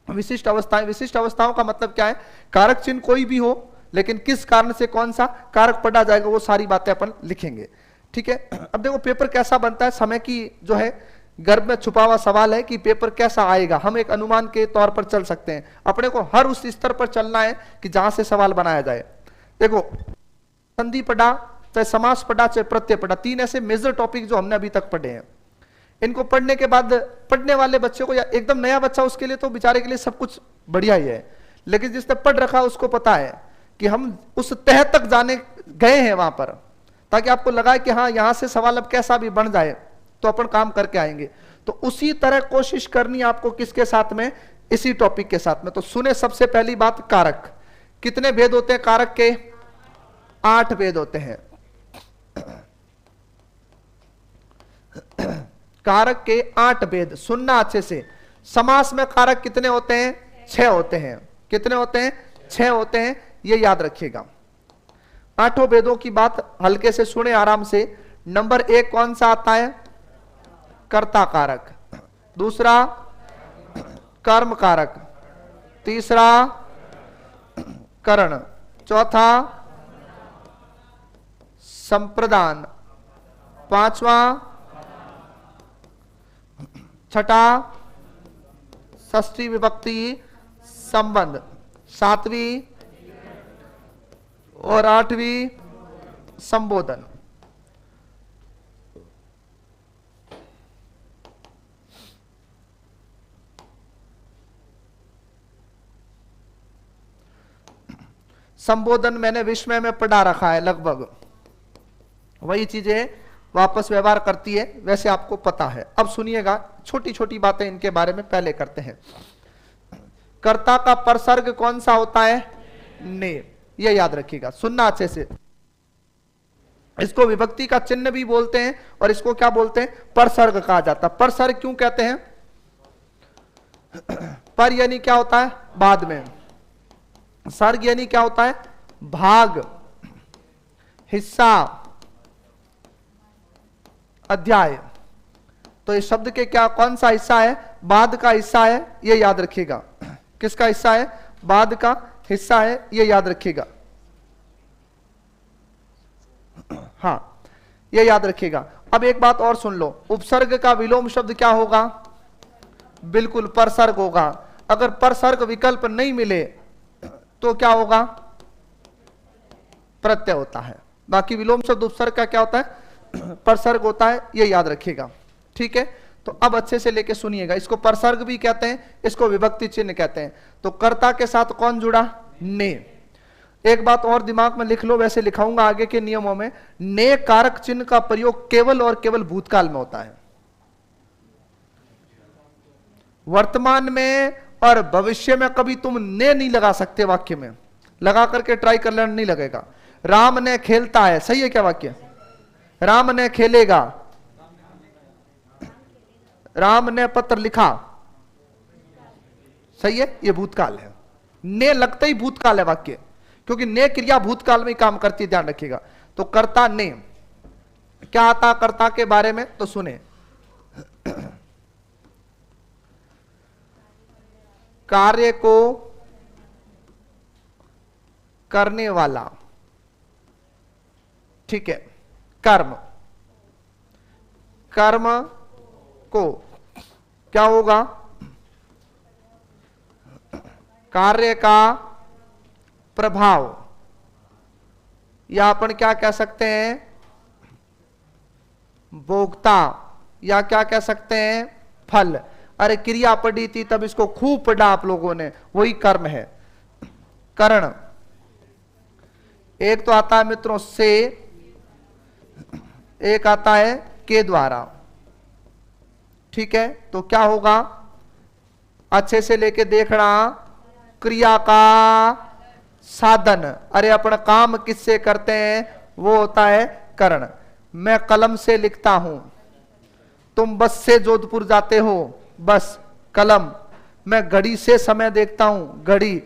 Speaker 1: विशिष्ट अवस्थाएं। विशिष्ट अवस्थाओं का मतलब क्या है, कारक चिन्ह कोई भी हो लेकिन किस कारण से कौन सा कारक पढ़ा जाएगा वो सारी बातें अपन लिखेंगे, ठीक है। अब देखो पेपर कैसा बनता है, समय की जो है गर्भ में छुपा हुआ सवाल है कि पेपर कैसा आएगा। हम एक अनुमान के तौर पर चल सकते हैं, अपने को हर उस स्तर पर चलना है कि जहां से सवाल बनाया जाए। देखो संधि पढ़ा, चाहे समास पढ़ा, चाहे प्रत्यय पढ़ा, 3 ऐसे मेजर टॉपिक जो हमने अभी तक पढ़े हैं। इनको पढ़ने के बाद पढ़ने वाले बच्चे को या एकदम नया बच्चा उसके लिए तो बेचारे के लिए सब कुछ बढ़िया ही है, लेकिन जिसने पढ़ रखा उसको पता है कि हम उस तह तक जाने गए हैं वहां पर, ताकि आपको लगा कि हाँ यहां से सवाल अब कैसा भी बन जाए तो अपन काम करके आएंगे। तो उसी तरह कोशिश करनी आपको किसके साथ में, इसी टॉपिक के साथ में। तो सुने सबसे पहली बात, कारक। कितने भेद होते हैं कारक के? 8 भेद होते हैं। कारक के 8 भेद, सुनना अच्छे से। समास में कारक कितने होते हैं? 6 होते हैं। कितने होते हैं? 6 होते हैं। ये याद रखिएगा। आठों वेदों की बात हल्के से सुने आराम से। नंबर 1 कौन सा आता है? कर्ता कारक। दूसरा कर्म कारक। तीसरा करण। चौथा संप्रदान। पांचवा छठा षष्ठी विभक्ति संबंध। सातवीं और आठवीं संबोधन। संबोधन मैंने विस्मय में पढ़ा रखा है, लगभग वही चीजें वापस व्यवहार करती है, वैसे आपको पता है। अब सुनिएगा, छोटी छोटी बातें इनके बारे में पहले करते हैं। कर्ता का परसर्ग कौन सा होता है? ने। ये याद रखिएगा, सुनना अच्छे से। इसको विभक्ति का चिन्ह भी बोलते हैं और इसको क्या बोलते हैं? परसर्ग कहा जाता है। परसर्ग क्यों कहते हैं? पर यानी क्या होता है? बाद में। सर्ग यानी क्या होता है? भाग, हिस्सा, अध्याय। तो इस शब्द के क्या कौन सा हिस्सा है? बाद का हिस्सा है, ये याद रखिएगा। किसका हिस्सा है? बाद का हिस्सा है, ये याद रखिएगा। हाँ, ये याद रखिएगा। अब एक बात और सुन लो, उपसर्ग का विलोम शब्द क्या होगा? बिल्कुल परसर्ग होगा। अगर परसर्ग विकल्प नहीं मिले तो क्या होगा? प्रत्यय होता है। बाकी विलोम शब्द उपसर्ग का क्या होता है? परसर्ग होता है, ये याद रखिएगा। ठीक है, तो अब अच्छे से लेके सुनिएगा। इसको परसर्ग भी कहते हैं, इसको विभक्ति चिन्ह कहते हैं। तो कर्ता के साथ कौन जुड़ा? ने। एक बात और दिमाग में लिख लो, वैसे लिखाऊंगा आगे के नियमों में। ने कारक चिन्ह का प्रयोग केवल और केवल भूतकाल में होता है। वर्तमान में और भविष्य में कभी तुम ने नहीं लगा सकते वाक्य में। लगा करके ट्राई कर लेना, नहीं लगेगा। राम ने खेलता है, सही है क्या वाक्य? राम ने खेलेगा। राम ने पत्र लिखा, सही है, ये भूतकाल है। ने लगते ही भूतकाल है वाक्य, क्योंकि ने क्रिया भूतकाल में ही काम करती है, ध्यान रखिएगा। तो कर्ता ने। क्या आता कर्ता के बारे में? तो सुने, कार्य को करने वाला। ठीक है, कर्म। कर्म को क्या होगा? कार्य का प्रभाव, या अपन क्या कह सकते हैं? भोक्ता, या क्या कह सकते हैं? फल। अरे क्रिया पढ़ी थी तब, इसको खूब पढ़ा आप लोगों ने, वही कर्म है। करण। एक तो आता है मित्रों से, एक आता है के द्वारा। ठीक है, तो क्या होगा? अच्छे से लेके देखना, क्रिया का साधन। अरे अपना काम किससे करते हैं? वो होता है करण। मैं कलम से लिखता हूं, तुम बस से जोधपुर जाते हो, बस कलम। मैं घड़ी से समय देखता हूं, घड़ी।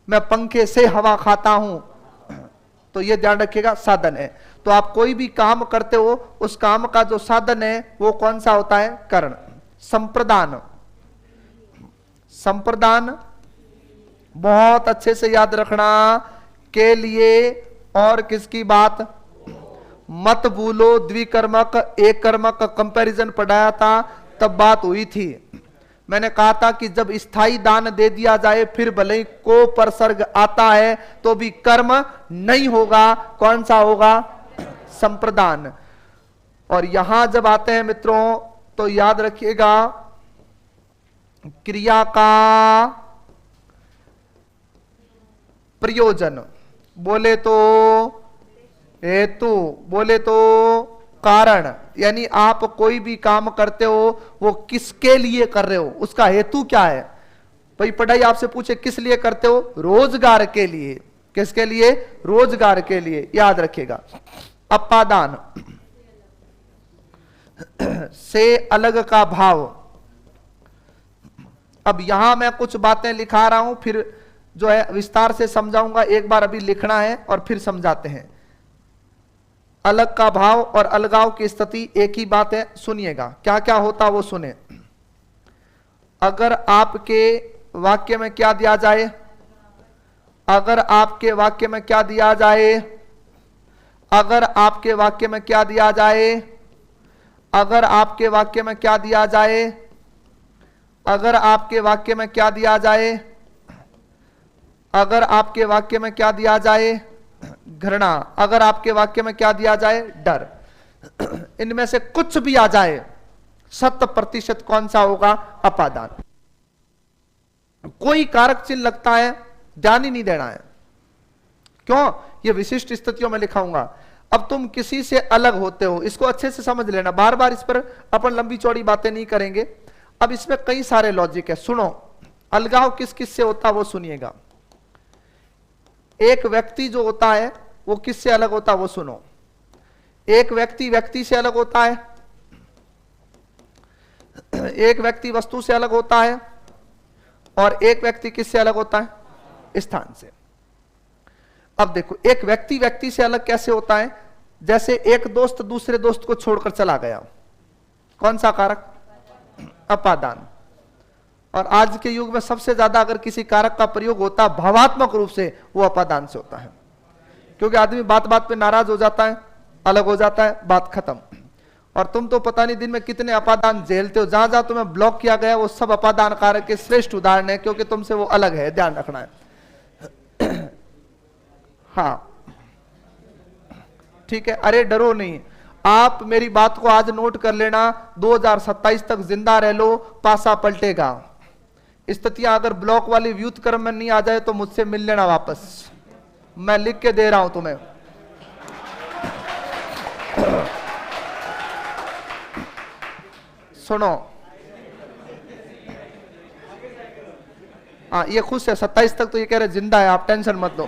Speaker 1: मैं पंखे से हवा खाता हूं। तो ये ध्यान रखिएगा, साधन है। तो आप कोई भी काम करते हो, उस काम का जो साधन है वो कौन सा होता है? करण। संप्रदान। संप्रदान बहुत अच्छे से याद रखना, के लिए और किसकी बात? मत भूलो, द्विकर्मक एक कर्मक कंपैरिजन पढ़ाया था, तब बात हुई थी। मैंने कहा था कि जब स्थायी दान दे दिया जाए, फिर भले ही को परसर्ग आता है तो भी कर्म नहीं होगा। कौन सा होगा? संप्रदान। और यहां जब आते हैं मित्रों, तो याद रखिएगा, क्रिया का प्रयोजन। बोले तो हेतु, बोले तो कारण। यानी आप कोई भी काम करते हो, वो किसके लिए कर रहे हो, उसका हेतु क्या है? भाई पढ़ाई आपसे पूछे किस लिए करते हो? रोजगार के लिए। किसके लिए? रोजगार के लिए, याद रखिएगा। अपादान से अलग का भाव। अब यहां मैं कुछ बातें लिखा रहा हूं, फिर जो है विस्तार से समझाऊंगा, एक बार अभी लिखना है और फिर समझाते हैं। अलग का भाव और अलगाव की स्थिति एक ही बात है, सुनिएगा क्या क्या होता वो सुने। अगर आपके वाक्य में क्या दिया जाए, अगर आपके वाक्य में क्या दिया जाए, अगर आपके वाक्य में क्या दिया जाए, अगर आपके वाक्य में क्या दिया जाए, अगर आपके वाक्य में क्या दिया जाए, अगर आपके वाक्य में क्या दिया जाए, घृणा, अगर आपके वाक्य में क्या दिया जाए, डर, इनमें से कुछ भी आ जाए 100% कौन सा होगा, अपादान। कोई कारक चिन्ह लगता है, ध्यान ही नहीं देना है। क्यों? ये विशिष्ट स्थितियों में लिखाऊंगा। अब तुम किसी से अलग होते हो, इसको अच्छे से समझ लेना, बार बार इस पर अपन लंबी चौड़ी बातें नहीं करेंगे। अब इसमें कई सारे लॉजिक है, सुनो। अलगाव किस किस से होता है वो सुनिएगा। एक व्यक्ति जो होता है वो किससे अलग होता है वो सुनो। एक व्यक्ति व्यक्ति से अलग होता है, एक व्यक्ति वस्तु से अलग होता है, और एक व्यक्ति किससे अलग होता है, स्थान से। अब देखो, एक व्यक्ति व्यक्ति से अलग कैसे होता है, जैसे एक दोस्त दूसरे दोस्त को छोड़कर चला गया, कौन सा कारक, अपादान। और आज के युग में सबसे ज्यादा अगर किसी कारक का प्रयोग होता है भावात्मक रूप से, वो अपादान से होता है। क्योंकि आदमी बात बात पे नाराज हो जाता है, अलग हो जाता है, बात खत्म। और तुम तो पता नहीं दिन में कितने अपादान झेलते हो, जहां जहां तुम्हें ब्लॉक किया गया वो सब अपादान कारक के श्रेष्ठ उदाहरण है, क्योंकि तुमसे वो अलग है, ध्यान रखना है। हाँ ठीक है, अरे डरो नहीं, आप मेरी बात को आज नोट कर लेना, 2027 तक जिंदा रह लो, पासा पलटेगा। स्थितियां अगर ब्लॉक वाली व्युत क्रम में नहीं आ जाए तो मुझसे मिल लेना वापस, मैं लिख के दे रहा हूं तुम्हें। सुनो, हाँ ये खुश है, 27 तक तो ये कह रहे जिंदा है, आप टेंशन मत लो।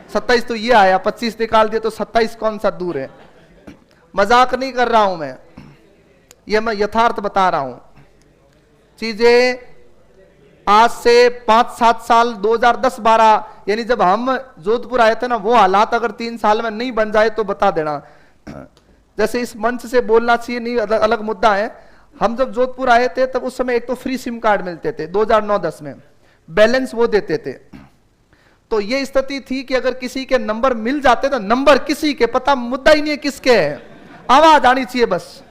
Speaker 1: 27 तो ये आया, 25 निकाल दिया तो 27 कौन सा दूर है। मजाक नहीं कर रहा हूं मैं, ये मैं यथार्थ बता रहा हूं। चीजें आज से 5-7 साल 2010-12 यानी जब हम जोधपुर आए थे ना, वो हालात अगर 3 साल में नहीं बन जाए तो बता देना। जैसे इस मंच से बोलना चाहिए नहीं, अलग मुद्दा है। हम जब जोधपुर आए थे तब उस समय एक तो फ्री सिम कार्ड मिलते थे 2009-10 में, बैलेंस वो देते थे। तो ये स्थिति थी कि अगर किसी के नंबर मिल जाते तो, नंबर किसी के पता, मुद्दा ही नहीं है किसके है, आवाज आनी चाहिए बस।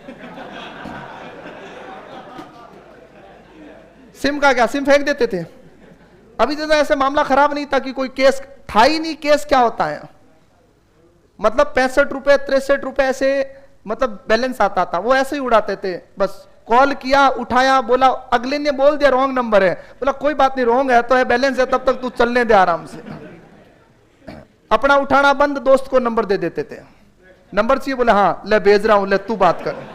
Speaker 1: सिम का क्या, सिम फेंक देते थे। अभी तो ऐसे मामला खराब नहीं था कि कोई केस था ही नहीं। केस क्या होता है, मतलब 65 रुपए 63 रुपए ऐसे मतलब बैलेंस आता था, वो ऐसे ही उड़ाते थे। बस कॉल किया, उठाया, बोला, अगले ने बोल दिया रॉन्ग नंबर है, बोला कोई बात नहीं, रॉन्ग है तो है, बैलेंस है, तब तक तू चलने दे आराम से। अपना उठाना बंद, दोस्त को नंबर दे देते थे। नंबर चाहिए, बोले हाँ ले भेज रहा हूं, ले तू बात कर।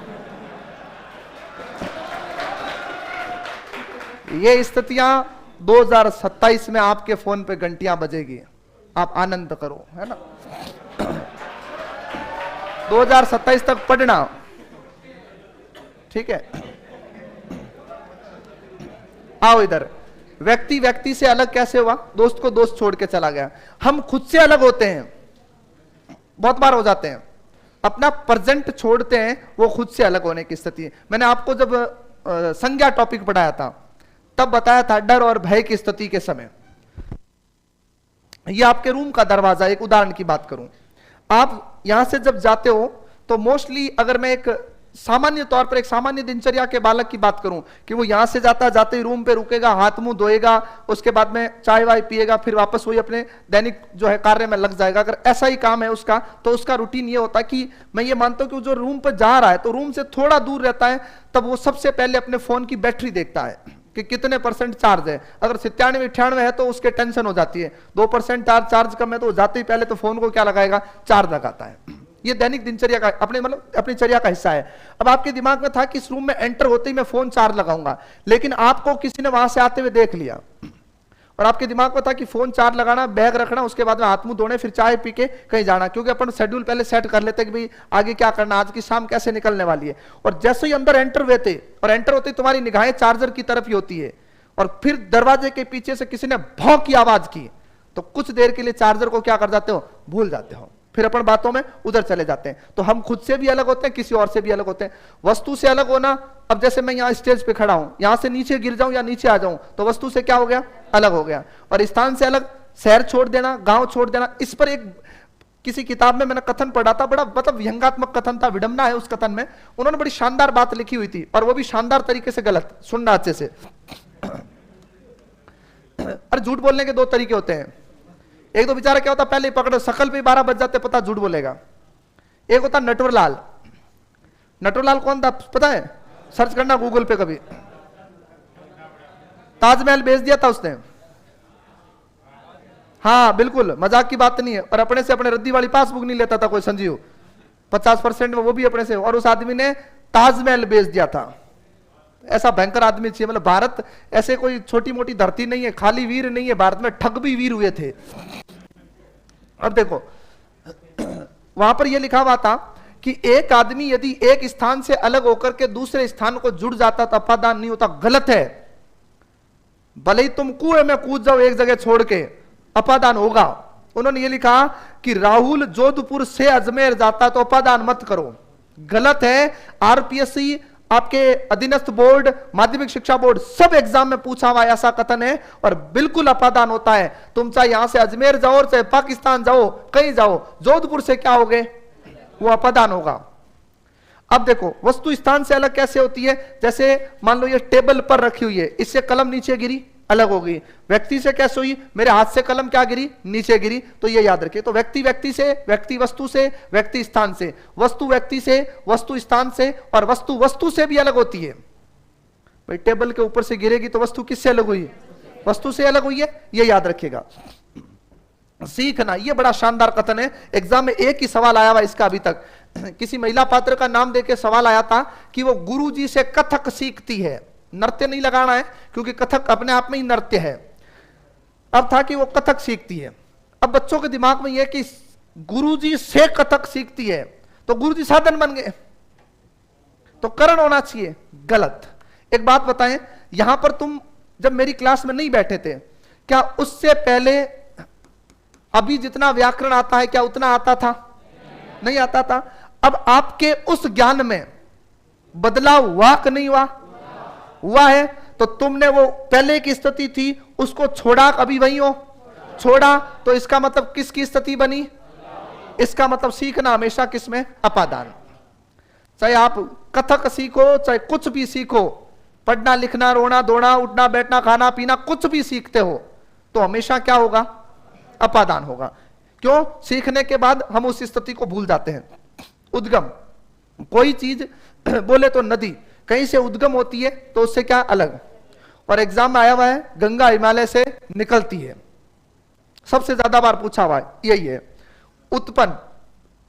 Speaker 1: ये स्थितियां 2027 में आपके फोन पे घंटियां बजेगी, आप आनंद करो, है ना। 2027 तक पढ़ना, ठीक है। आओ इधर, व्यक्ति व्यक्ति से अलग कैसे हुआ, दोस्त को दोस्त छोड़ के चला गया। हम खुद से अलग होते हैं, बहुत बार हो जाते हैं, अपना प्रेजेंट छोड़ते हैं, वो खुद से अलग होने की स्थिति है। मैंने आपको जब संज्ञा टॉपिक पढ़ाया था तब बताया था डर और भय की स्थिति के समय। ये आपके रूम का दरवाजा, एक उदाहरण की बात करूं, आप यहां से जब जाते हो तो मोस्टली अगर मैं एक सामान्य तौर पर एक सामान्य दिनचर्या के बालक की बात करूं कि वो यहां से जाता, जाते ही रूम पे रुकेगा, हाथ मुंह धोएगा, उसके बाद में चाय वाय पिएगा, फिर वापस वही अपने दैनिक जो है कार्य में लग जाएगा। अगर ऐसा ही काम है उसका, तो उसका रूटीन ये होता है कि मैं ये मानता हूं कि वो जो रूम पर जा रहा है तो रूम से थोड़ा दूर रहता है, तब वो सबसे पहले अपने फोन की बैटरी देखता है कि कितने % चार्ज है। अगर 97-98 है तो उसके टेंशन हो जाती है, 2% चार्ज कम है तो जाते ही पहले तो फोन को क्या लगाएगा, चार्ज लगाता है। ये दैनिक दिनचर्या का अपने मतलब अपनी चर्या का हिस्सा है। अब आपके दिमाग में था कि इस रूम में एंटर होते ही मैं फोन चार्ज लगाऊंगा, लेकिन आपको किसी ने वहां से आते हुए देख लिया और आपके दिमाग में था कि फोन चार्ज लगाना, बैग रखना, उसके बाद में हाथ मुंह धोने, फिर चाय पी के कहीं जाना, क्योंकि अपन शेड्यूल पहले सेट कर लेते कि भाई आगे क्या करना, आज की शाम कैसे निकलने वाली है। और जैसे ही अंदर एंटर हुए थे और एंटर होते ही तुम्हारी निगाहें चार्जर की तरफ ही होती है, और फिर दरवाजे के पीछे से किसी ने भौं की आवाज की, तो कुछ देर के लिए चार्जर को क्या कर जाते हो, भूल जाते हो, फिर अपन बातों में उधर चले जाते हैं। तो हम खुद से भी अलग होते हैं, किसी और से भी अलग होते हैं। वस्तु से अलग होना, अब जैसे मैं यहां स्टेज पे खड़ा हूं, यहां से नीचे गिर जाऊं या नीचे आ जाऊं, तो वस्तु से क्या हो गया, अलग हो गया। और स्थान से अलग, शहर छोड़ देना, गांव छोड़ देना। इस पर एक किसी किताब में मैंने कथन पढ़ा था, बड़ा मतलब व्यंगात्मक कथन था, विडंबना है उस कथन में। उन्होंने बड़ी शानदार बात लिखी हुई थी, और वो भी शानदार तरीके से गलत, सुनना अच्छे से। अरे झूठ बोलने के दो तरीके होते हैं। एक तो बेचारा क्या होता, पहले ही पकड़ो, शकल पे 12 बज जाते, पता झूठ बोलेगा। एक होता नटवरलाल। नटवरलाल कौन था पता है, सर्च करना गूगल पे कभी। ताजमहल बेच दिया था उसने, हाँ बिल्कुल, मजाक की बात नहीं है। और अपने से अपने रद्दी वाली पासबुक नहीं लेता था कोई संजीव, 50% में वो भी अपने से। और उस आदमी ने ताजमहल बेच दिया था। ऐसा भयंकर आदमी चाहिए, मतलब भारत ऐसे कोई छोटी मोटी धरती नहीं है, खाली वीर नहीं है, भारत में ठग भी वीर हुए थे। अब देखो वहां पर यह लिखा हुआ था कि एक आदमी यदि एक स्थान से अलग होकर के दूसरे स्थान को जुड़ जाता तो अपादान नहीं होता, गलत है। भले ही तुम कुएं में कूद जाओ एक जगह छोड़ के, अपादान होगा। उन्होंने ये लिखा कि राहुल जोधपुर से अजमेर जाता तो अपादान मत करो, गलत है। आरपीएससी, आपके अधीनस्थ बोर्ड, माध्यमिक शिक्षा बोर्ड, सब एग्जाम में पूछा हुआ ऐसा कथन है, और बिल्कुल अपादान होता है। तुम चाहे यहां से अजमेर जाओ, चाहे पाकिस्तान जाओ, कहीं जाओ, जोधपुर से क्या होगे, वो अपादान होगा। अब देखो वस्तु स्थान से अलग कैसे होती है, जैसे मान लो ये टेबल पर रखी हुई है, इससे कलम नीचे गिरी, अलग हो गई। व्यक्ति से कैसे हुई, मेरे हाथ से कलम क्या गिरी, नीचे गिरी, तो ये याद रखिए। तो व्यक्ति व्यक्ति से, व्यक्ति वस्तु से, व्यक्ति स्थान से, वस्तु व्यक्ति से, वस्तु स्थान से, और वस्तु वस्तु से भी अलग होती है। भाई टेबल के ऊपर से गिरेगी तो वस्तु किससे अलग हुई, वस्तु से अलग हुई है, ये याद रखिएगा। सीखना, ये बड़ा शानदार कथन है। एग्जाम में एक ही सवाल आया हुआ इसका अभी तक। किसी महिला पात्र का नाम देके सवाल आया था कि वो गुरुजी से कथक सीखती है। नृत्य नहीं लगाना है क्योंकि कथक अपने आप में ही नृत्य है। अब था कि वो कथक सीखती है। अब बच्चों के दिमाग में यह कि गुरुजी से कथक सीखती है तो गुरुजी साधन बन गए, तो करण होना चाहिए, गलत। एक बात बताएं, यहां पर तुम जब मेरी क्लास में नहीं बैठे थे, क्या उससे पहले अभी जितना व्याकरण आता है क्या उतना आता था? नहीं आता था। अब आपके उस ज्ञान में बदलाव हुआ कि नहीं हुआ? हुआ है। तो तुमने वो पहले की स्थिति थी उसको छोड़ा, अभी वही हो, छोड़ा, तो इसका मतलब किसकी स्थिति बनी? इसका मतलब सीखना हमेशा किसमें? अपादान। चाहे आप कथक सीखो, चाहे कुछ भी सीखो, पढ़ना लिखना, रोना धोना, उठना बैठना, खाना पीना, कुछ भी सीखते हो तो हमेशा क्या होगा? अपादान होगा। क्यों? सीखने के बाद हम उस स्थिति को भूल जाते हैं। उद्गम, कोई चीज बोले तो नदी कहीं से उद्गम होती है तो उससे क्या अलग। और एग्जाम में आया हुआ है गंगा हिमालय से निकलती है, सबसे ज्यादा बार पूछा हुआ है यही है। उत्पन्न,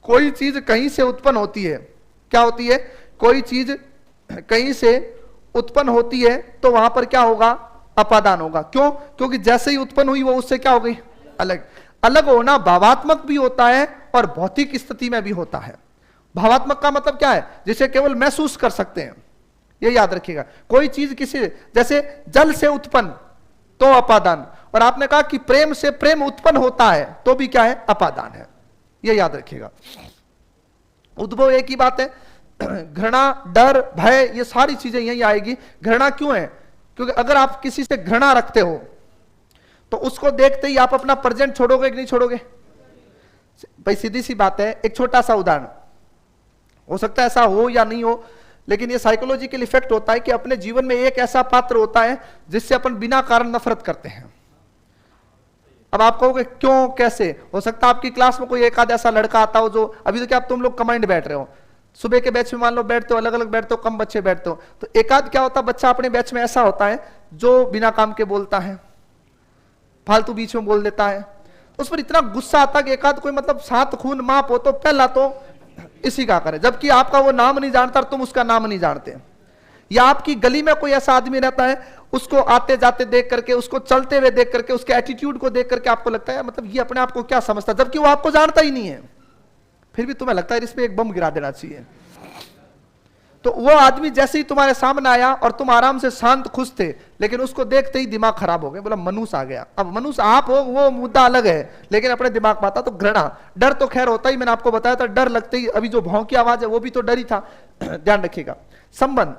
Speaker 1: कोई चीज कहीं से उत्पन्न होती है, क्या होती है? कोई चीज कहीं से उत्पन्न होती है तो वहां पर क्या होगा? अपादान होगा। क्यों? क्योंकि जैसे ही उत्पन्न हुई वो उससे क्या हो गई? अलग। अलग होना भावात्मक भी होता है और भौतिक स्थिति में भी होता है। भावात्मक का मतलब क्या है? जिसे केवल महसूस कर सकते हैं, ये याद रखिएगा। कोई चीज किसी, जैसे जल से उत्पन्न तो अपादान, और आपने कहा कि प्रेम से प्रेम उत्पन्न होता है तो भी क्या है? अपादान है, ये याद रखिएगा। उद्भव एक ही बात है। घृणा, डर, भय, ये सारी चीजें यही आएगी। घृणा क्यों है? क्योंकि अगर आप किसी से घृणा रखते हो तो उसको देखते ही आप अपना प्रेजेंट छोड़ोगे कि नहीं छोड़ोगे? भाई सीधी सी बात है। एक छोटा सा उदाहरण, हो सकता है ऐसा हो या नहीं हो, लेकिन ये साइकोलॉजिकल इफेक्ट होता है कि अपने जीवन में एक ऐसा पात्र होता है जिससे अपन बिना कारण नफरत करते हैं। अब आप कहोगे क्यों, कैसे? हो सकता है आपकी क्लास में कोई एक आध ऐसा लड़का आता हो जो, अभी तो क्या तुम लोग कमांड बैठ रहे हो, सुबह के बैच में मान लो बैठते हो, अलग अलग बैठते हो, कम बच्चे बैठते हो, तो एक आध क्या होता है बच्चा अपने बैच में ऐसा होता है जो बिना काम के बोलता है, फालतू बीच में बोल देता है। उस पर इतना गुस्सा आता कि एक आध कोई मतलब सात खून माप हो तो पहला तो इसी का करे, जबकि आपका वो नाम नहीं जानता और तुम उसका नाम नहीं जानते। या आपकी गली में कोई ऐसा आदमी रहता है, उसको आते जाते देख करके, उसको चलते हुए देख करके, उसके एटीट्यूड को देख करके आपको लगता है मतलब ये अपने आप को क्या समझता है, जबकि वो आपको जानता ही नहीं है, फिर भी तुम्हें लगता है इस पे एक बम गिरा देना चाहिए। तो वो आदमी जैसे ही तुम्हारे सामने आया और तुम आराम से शांत खुश थे, लेकिन उसको देखते ही दिमाग खराब हो गया, बोला मनुष्य आ गया। अब मनुष्य आप हो वो मुद्दा अलग है, लेकिन अपने दिमाग में आता तो घृणा। डर तो खैर होता ही, मैंने आपको बताया था, डर लगते ही अभी जो भौं की आवाज है वो भी तो डर ही था। ध्यान रखिएगा। संबंध,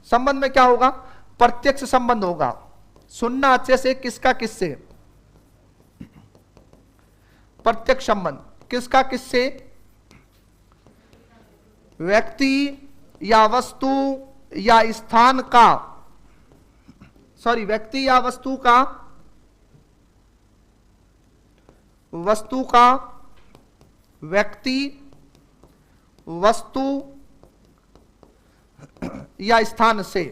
Speaker 1: संबंध में क्या होगा? प्रत्यक्ष संबंध होगा। सुनना अच्छे से, किसका किससे? प्रत्यक्ष संबंध किसका किससे? व्यक्ति या वस्तु या स्थान का, सॉरी व्यक्ति या वस्तु का, वस्तु का, व्यक्ति, वस्तु या स्थान से,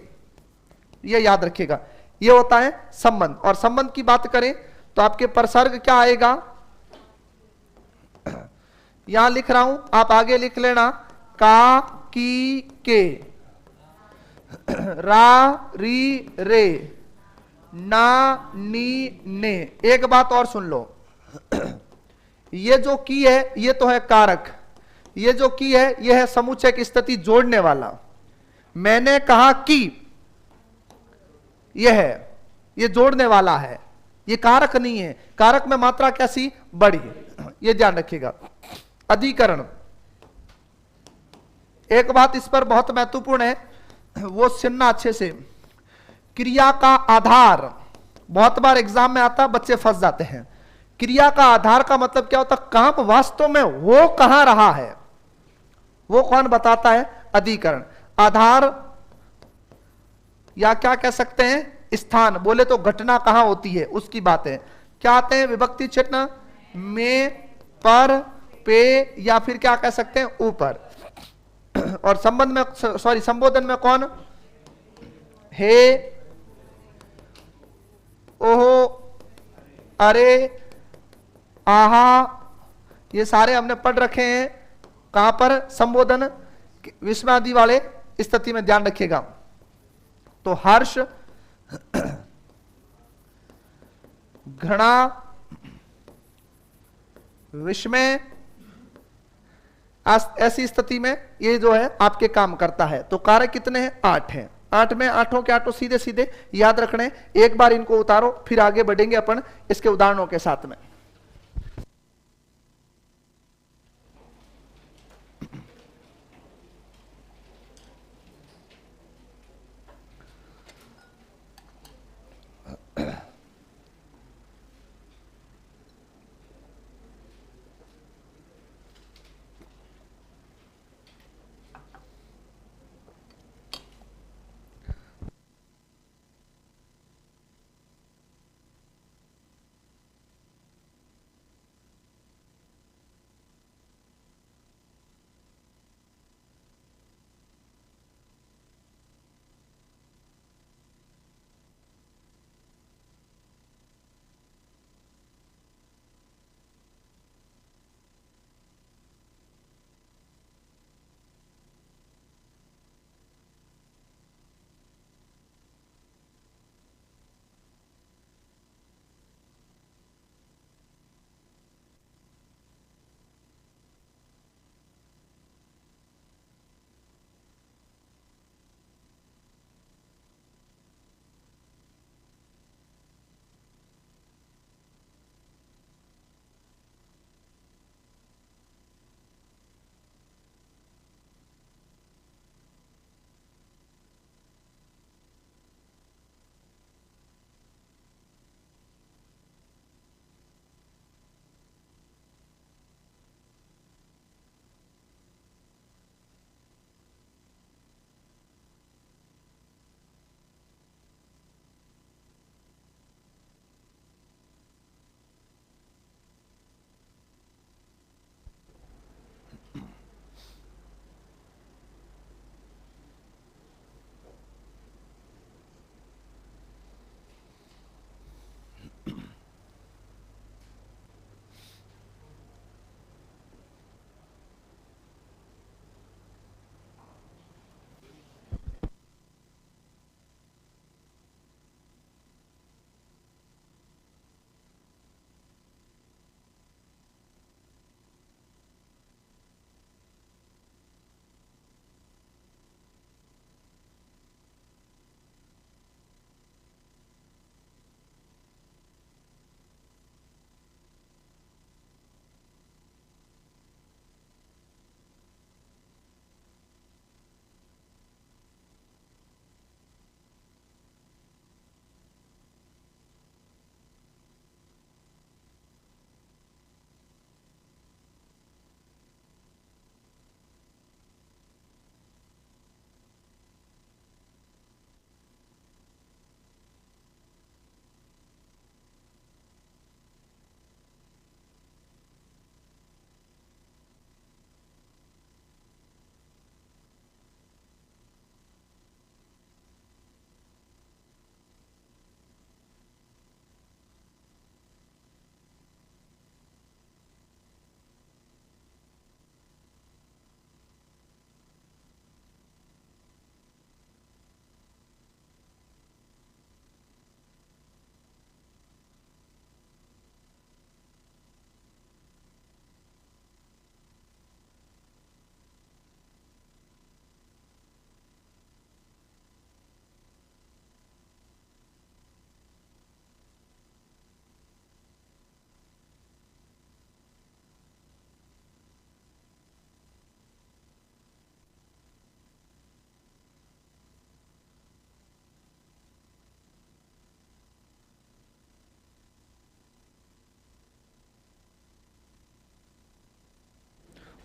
Speaker 1: यह याद रखिएगा, यह होता है संबंध। और संबंध की बात करें तो आपके प्रसर्ग क्या आएगा? यहां लिख रहा हूं, आप आगे लिख लेना, का, की, के, रा, री, रे, ना, नी, ने। एक बात और सुन लो, ये जो की है ये तो है कारक, ये जो की है ये है समुच्चय की स्थिति जोड़ने वाला। मैंने कहा कि, यह है, ये जोड़ने वाला है, ये कारक नहीं है। कारक में मात्रा कैसी? बड़ी, ये ध्यान रखिएगा। अधिकरण, एक बात इस पर बहुत महत्वपूर्ण है, वो सुनना अच्छे से। क्रिया का आधार, बहुत बार एग्जाम में आता, बच्चे फंस जाते हैं। क्रिया का आधार का मतलब क्या होता? काम वास्तव में हो कहां रहा है, वो कौन बताता है? अधिकरण। आधार या क्या कह सकते हैं? स्थान। बोले तो घटना कहां होती है उसकी बात है। क्या आते हैं? विभक्ति चिन्ह में, पर, पे, या फिर क्या कह सकते हैं? ऊपर। और संबंध में, सॉरी संबोधन में कौन? हे, ओहो, अरे, आहा, ये सारे हमने पढ़ रखे हैं। कहां पर? संबोधन विस्मयादि वाले स्थिति में, ध्यान रखिएगा। तो हर्ष, घृणा, विस्मय, ऐसी स्थिति में ये जो है आपके काम करता है। तो कारक कितने हैं? 8 हैं। 8 में आठों के आठों सीधे सीधे याद रखने। एक बार इनको उतारो, फिर आगे बढ़ेंगे अपन इसके उदाहरणों के साथ में।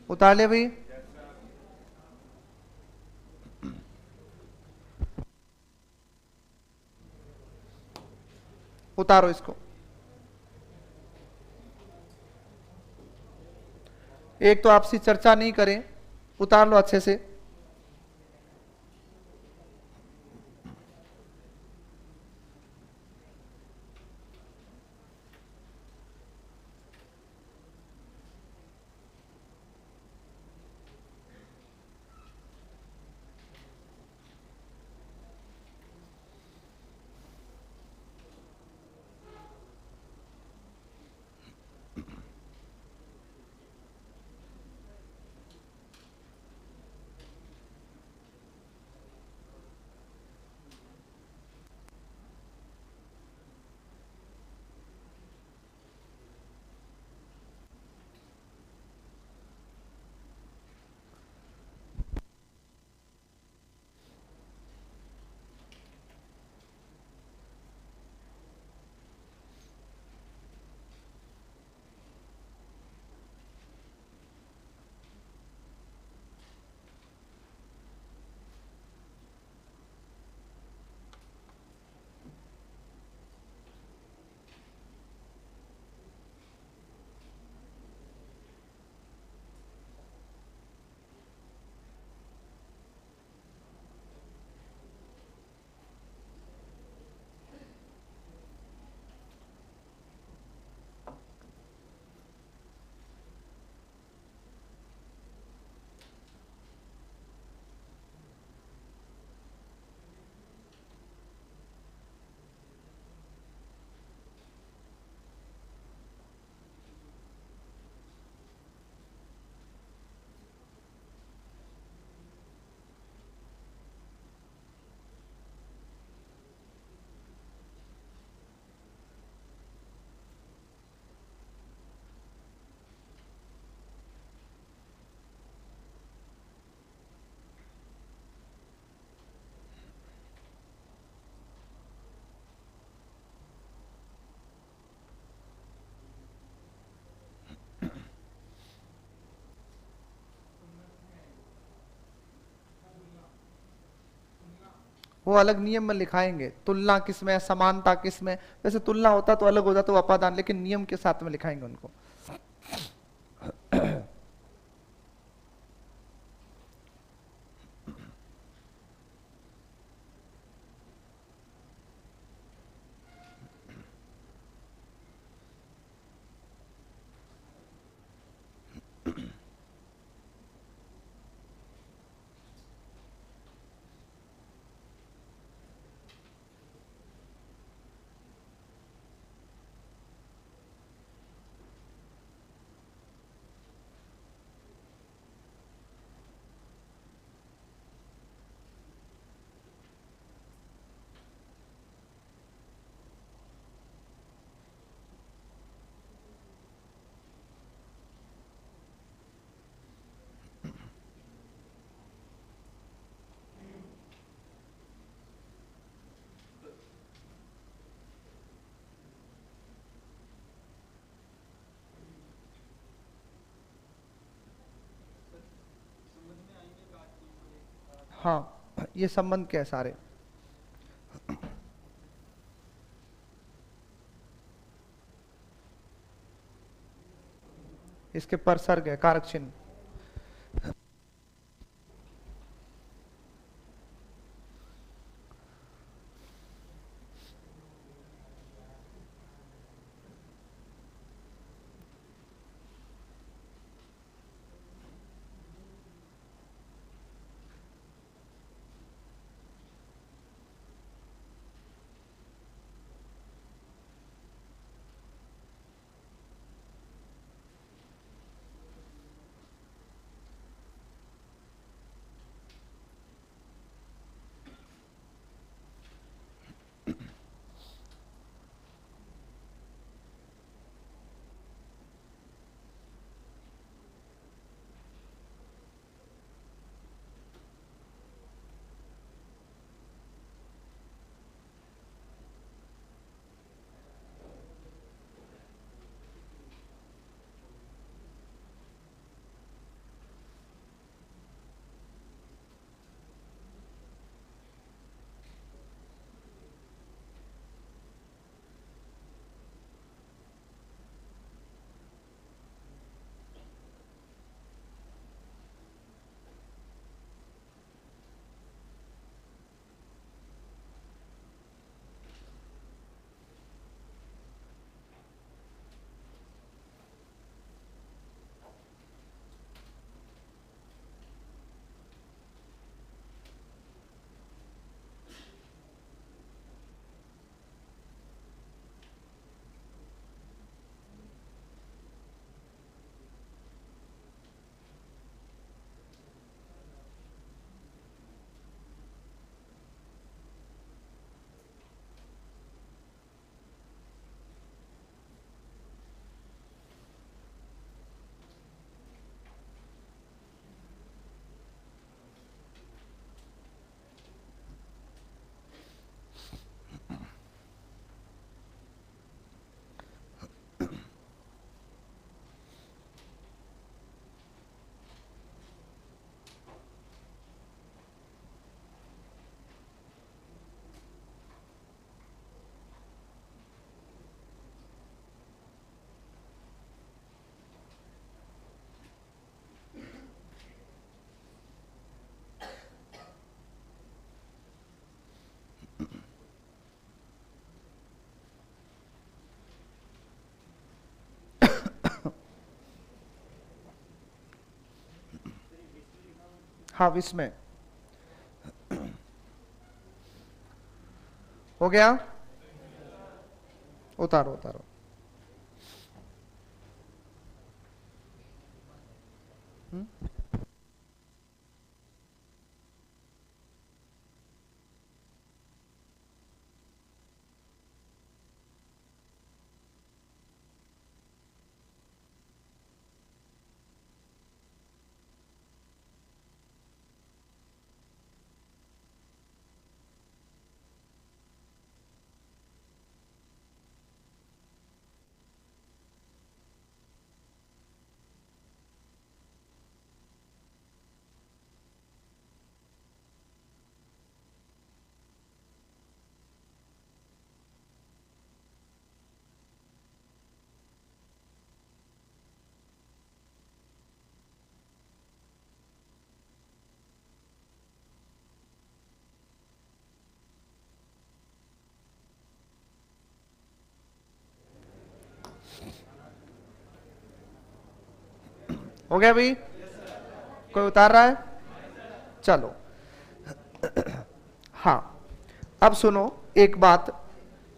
Speaker 1: उतार ले भाई। उतारो इसको। एक तो आपसी चर्चा नहीं करें, उतार लो अच्छे से। वो अलग नियम में लिखाएंगे, तुलना किसमें, समानता किसमें। वैसे तुलना होता तो अलग हो जाता वो अपादान, लेकिन नियम के साथ में लिखाएंगे उनको। हाँ, ये संबंध क्या है सारे। इसके परसर्ग है, कारक चिन्ह। हाँ विस्मय हो गया, उतारो उतारो। हो गया भाई? कोई उतार रहा है? चलो हाँ, अब सुनो एक बात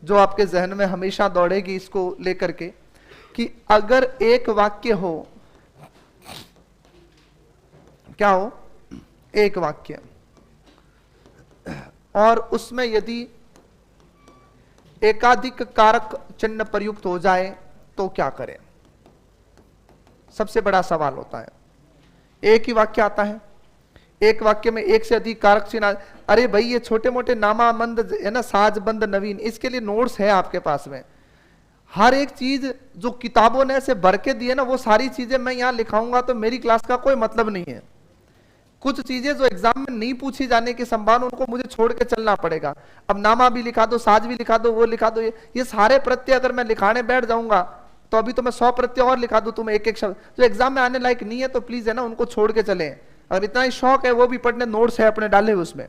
Speaker 1: जो आपके जहन में हमेशा दौड़ेगी इसको लेकर के, कि अगर एक वाक्य हो, क्या हो? एक वाक्य, और उसमें यदि एकाधिक कारक चिन्ह प्रयुक्त हो जाए तो क्या करें? सबसे बड़ा सवाल होता है। एक ही वाक्य आता है, एक वाक्य में एक से अधिक कारक चिन्ह, अरे भाई ये छोटे मोटे नामामंद है ना, साज बंद नवीन, इसके लिए नोट्स है आपके पास में। हर एक चीज जो किताबों ने ऐसे भर के दी है ना, वो सारी चीजें मैं यहां लिखाऊंगा तो मेरी क्लास का कोई मतलब नहीं है। कुछ चीजें जो एग्जाम में नहीं पूछी जाने की संभावना, उनको मुझे छोड़ के चलना पड़ेगा। अब नामा भी लिखा दो, साज भी लिखा दो, वो लिखा दो, ये सारे प्रत्यय अगर मैं लिखाने बैठ जाऊंगा तो अभी तो मैं 100 प्रत्यय और लिखा दूं तुम्हें, एक एक शब्द जो एग्जाम में आने लायक नहीं है, तो प्लीज है ना उनको छोड़ के चले। अगर इतना ही शौक है, वो भी पढ़ने, नोट्स है अपने डाले उसमें,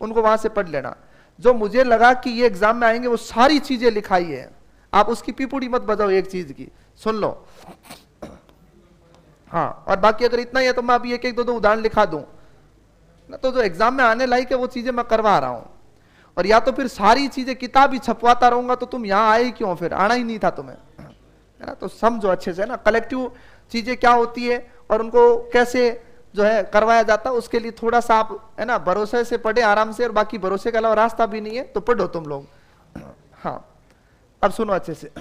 Speaker 1: उनको वहां से पढ़ लेना। जो मुझे लगा कि ये एग्जाम में आएंगे वो सारी चीजें लिखाई है, आप उसकी पीपुड़ी मत बजाओ, एक चीज की सुन लो। हाँ, और बाकी अगर इतना ही है तो मैं अभी एक एक दो उदाहरण लिखा दूं ना, तो जो एग्जाम में आने लायक है वो चीजें मैं करवा रहा हूं। और या तो फिर सारी चीजें किताब ही छपवाता रहूंगा तो तुम यहां आए क्यों? फिर आना ही नहीं था तुम्हें, है ना। तो समझो अच्छे से ना, कलेक्टिव चीजें क्या होती है और उनको कैसे जो है करवाया जाता है, उसके लिए थोड़ा सा आप है ना भरोसे से पढ़े आराम से, और बाकी भरोसे के अलावा रास्ता भी नहीं है तो पढ़ो तुम लोग। हाँ, अब सुनो अच्छे से,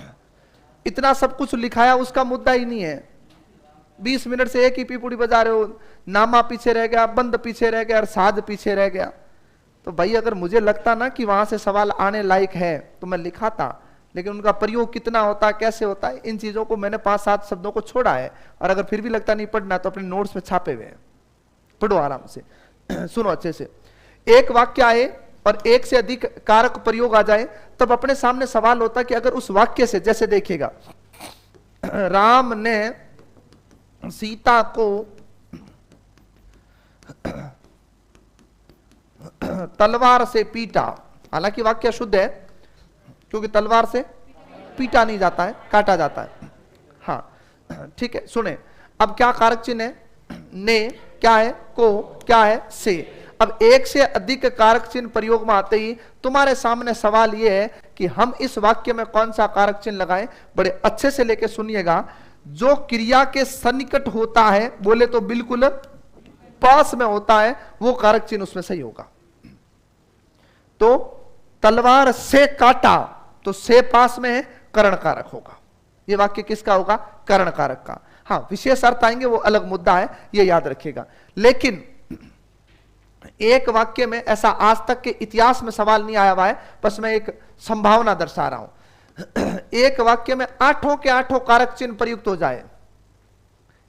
Speaker 1: इतना सब कुछ लिखाया उसका मुद्दा ही नहीं है। 20 मिनट से एक ही पीपुड़ी बजा रहे हो, नामा पीछे रह गया, बंद पीछे रह गया और साज पीछे रह गया। तो भाई अगर मुझे लगता ना कि वहां से सवाल आने लायक है तो मैं लिखाता, लेकिन उनका प्रयोग कितना होता है, कैसे होता है, इन चीजों को मैंने 5-7 शब्दों को छोड़ा है। और अगर फिर भी लगता नहीं पढ़ना तो अपने नोट्स में छापे हुए हैं, पढ़ो आराम से। सुनो अच्छे से, एक वाक्य आए और एक से अधिक कारक प्रयोग आ जाए, तब अपने सामने सवाल होता है कि अगर उस वाक्य से, जैसे देखिएगा, राम ने सीता को तलवार से पीटा, हालांकि वाक्य शुद्ध है क्योंकि तलवार से पीटा नहीं जाता है, काटा जाता है। हाँ ठीक है, सुने, अब क्या कारक चिन्ह है? ने क्या है? को क्या है? से। अब एक से अधिक कारक चिन्ह प्रयोग में आते ही तुम्हारे सामने सवाल यह है कि हम इस वाक्य में कौन सा कारक चिन्ह लगाएं। बड़े अच्छे से लेके सुनिएगा, जो क्रिया के सन्निकट होता है, बोले तो बिल्कुल पास में होता है, वो कारक चिन्ह उसमें सही होगा। तो तलवार से काटा, तो से पास में है, करण कारक होगा। ये वाक्य किसका होगा? करण कारक का। हाँ, विशेष अर्थ आएंगे वो अलग मुद्दा है, ये याद रखिएगा। लेकिन एक वाक्य में ऐसा आज तक के इतिहास में सवाल नहीं आया हुआ है, बस मैं एक संभावना दर्शा रहा हूं। एक वाक्य में 8 के 8 कारक चिन्ह प्रयुक्त हो जाए,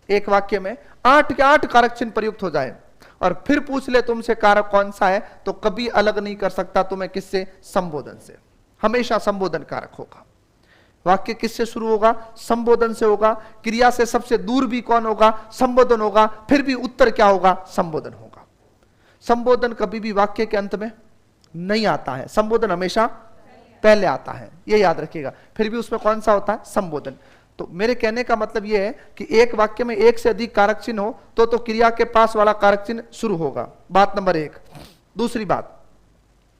Speaker 1: एक वाक्य में 8 के 8 कारक चिन्ह प्रयुक्त हो जाए, और फिर पूछ ले तुमसे कारक कौन सा है, तो कभी अलग नहीं कर सकता तुम्हें किससे? संबोधन से। हमेशा संबोधन कारक होगा। वाक्य किससे शुरू होगा? संबोधन से होगा। क्रिया से सबसे दूर भी कौन होगा? संबोधन होगा। फिर भी उत्तर क्या होगा? संबोधन होगा। संबोधन कभी भी वाक्य के अंत में नहीं आता है, संबोधन हमेशा पहले आता है, ये याद रखिएगा। फिर भी उसमें कौन सा होता है? संबोधन। तो मेरे कहने का मतलब यह है कि एक वाक्य में एक से अधिक कारक चिन्ह हो तो क्रिया के पास वाला कारक चिन्ह शुरू होगा, बात नंबर 1। दूसरी बात,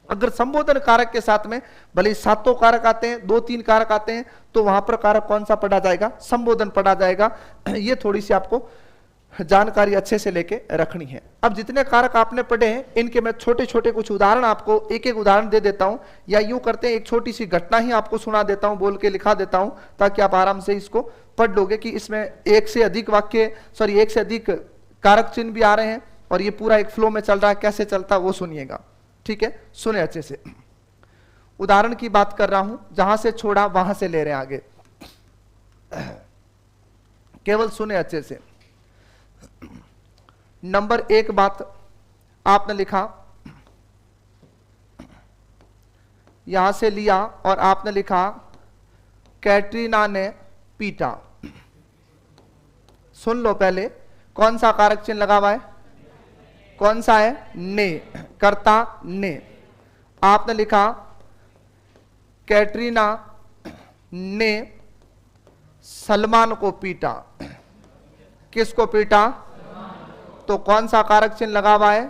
Speaker 1: अगर संबोधन कारक के साथ में भले 7 कारक आते हैं, 2-3 कारक आते हैं, तो वहां पर कारक कौन सा पढ़ा जाएगा? संबोधन पढ़ा जाएगा। ये थोड़ी सी आपको जानकारी अच्छे से लेके रखनी है। अब जितने कारक आपने पढ़े हैं, इनके मैं छोटे छोटे कुछ उदाहरण आपको एक एक उदाहरण दे देता हूं, या यूं करते हैं एक छोटी सी घटना ही आपको सुना देता हूं, बोल के लिखा देता हूं, ताकि आप आराम से इसको पढ़ लोगे कि इसमें एक से अधिक कारक चिन्ह भी आ रहे हैं और ये पूरा एक फ्लो में चल रहा है। कैसे चलता है वो सुनिएगा, ठीक है? सुने अच्छे से। उदाहरण की बात कर रहा हूं, जहां से छोड़ा वहां से ले रहे हैं आगे, केवल सुने अच्छे से। नंबर 1 बात आपने लिखा, यहां से लिया और आपने लिखा कैटरीना ने पीटा। सुन लो पहले, कौन सा कारक चिन्ह लगा हुआ है? कौन सा है? ने, कर्ता ने। आपने लिखा कैटरीना ने सलमान को पीटा। किसको पीटा? तो कौन सा कारक चिन्ह लगा हुआ है?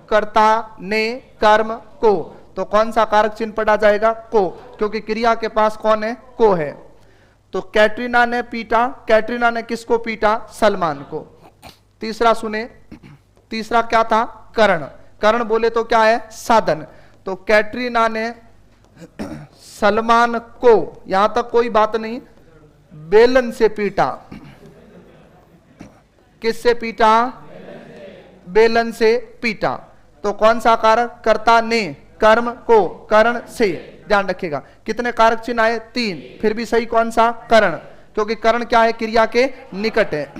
Speaker 1: कर्ता ने, कर्म को। तो कौन सा कारक चिन्ह पढ़ा जाएगा? को, क्योंकि क्रिया के पास कौन है? को है। तो कैटरीना ने पीटा, कैटरीना ने किसको पीटा? सलमान को। तीसरा सुने, तीसरा क्या था? करण। करण बोले तो क्या है? साधन। तो कैटरीना ने सलमान को, यहां तक कोई बात नहीं, बेलन से पीटा। किससे पीटा? बेलन से पीटा। तो कौन सा कारक? कर्ता ने, कर्म को, करण से। ध्यान रखिएगा, कितने कारक चिन्ह आए? 3। फिर भी सही कौन सा? करण, क्योंकि करण क्या है? क्रिया के निकट है।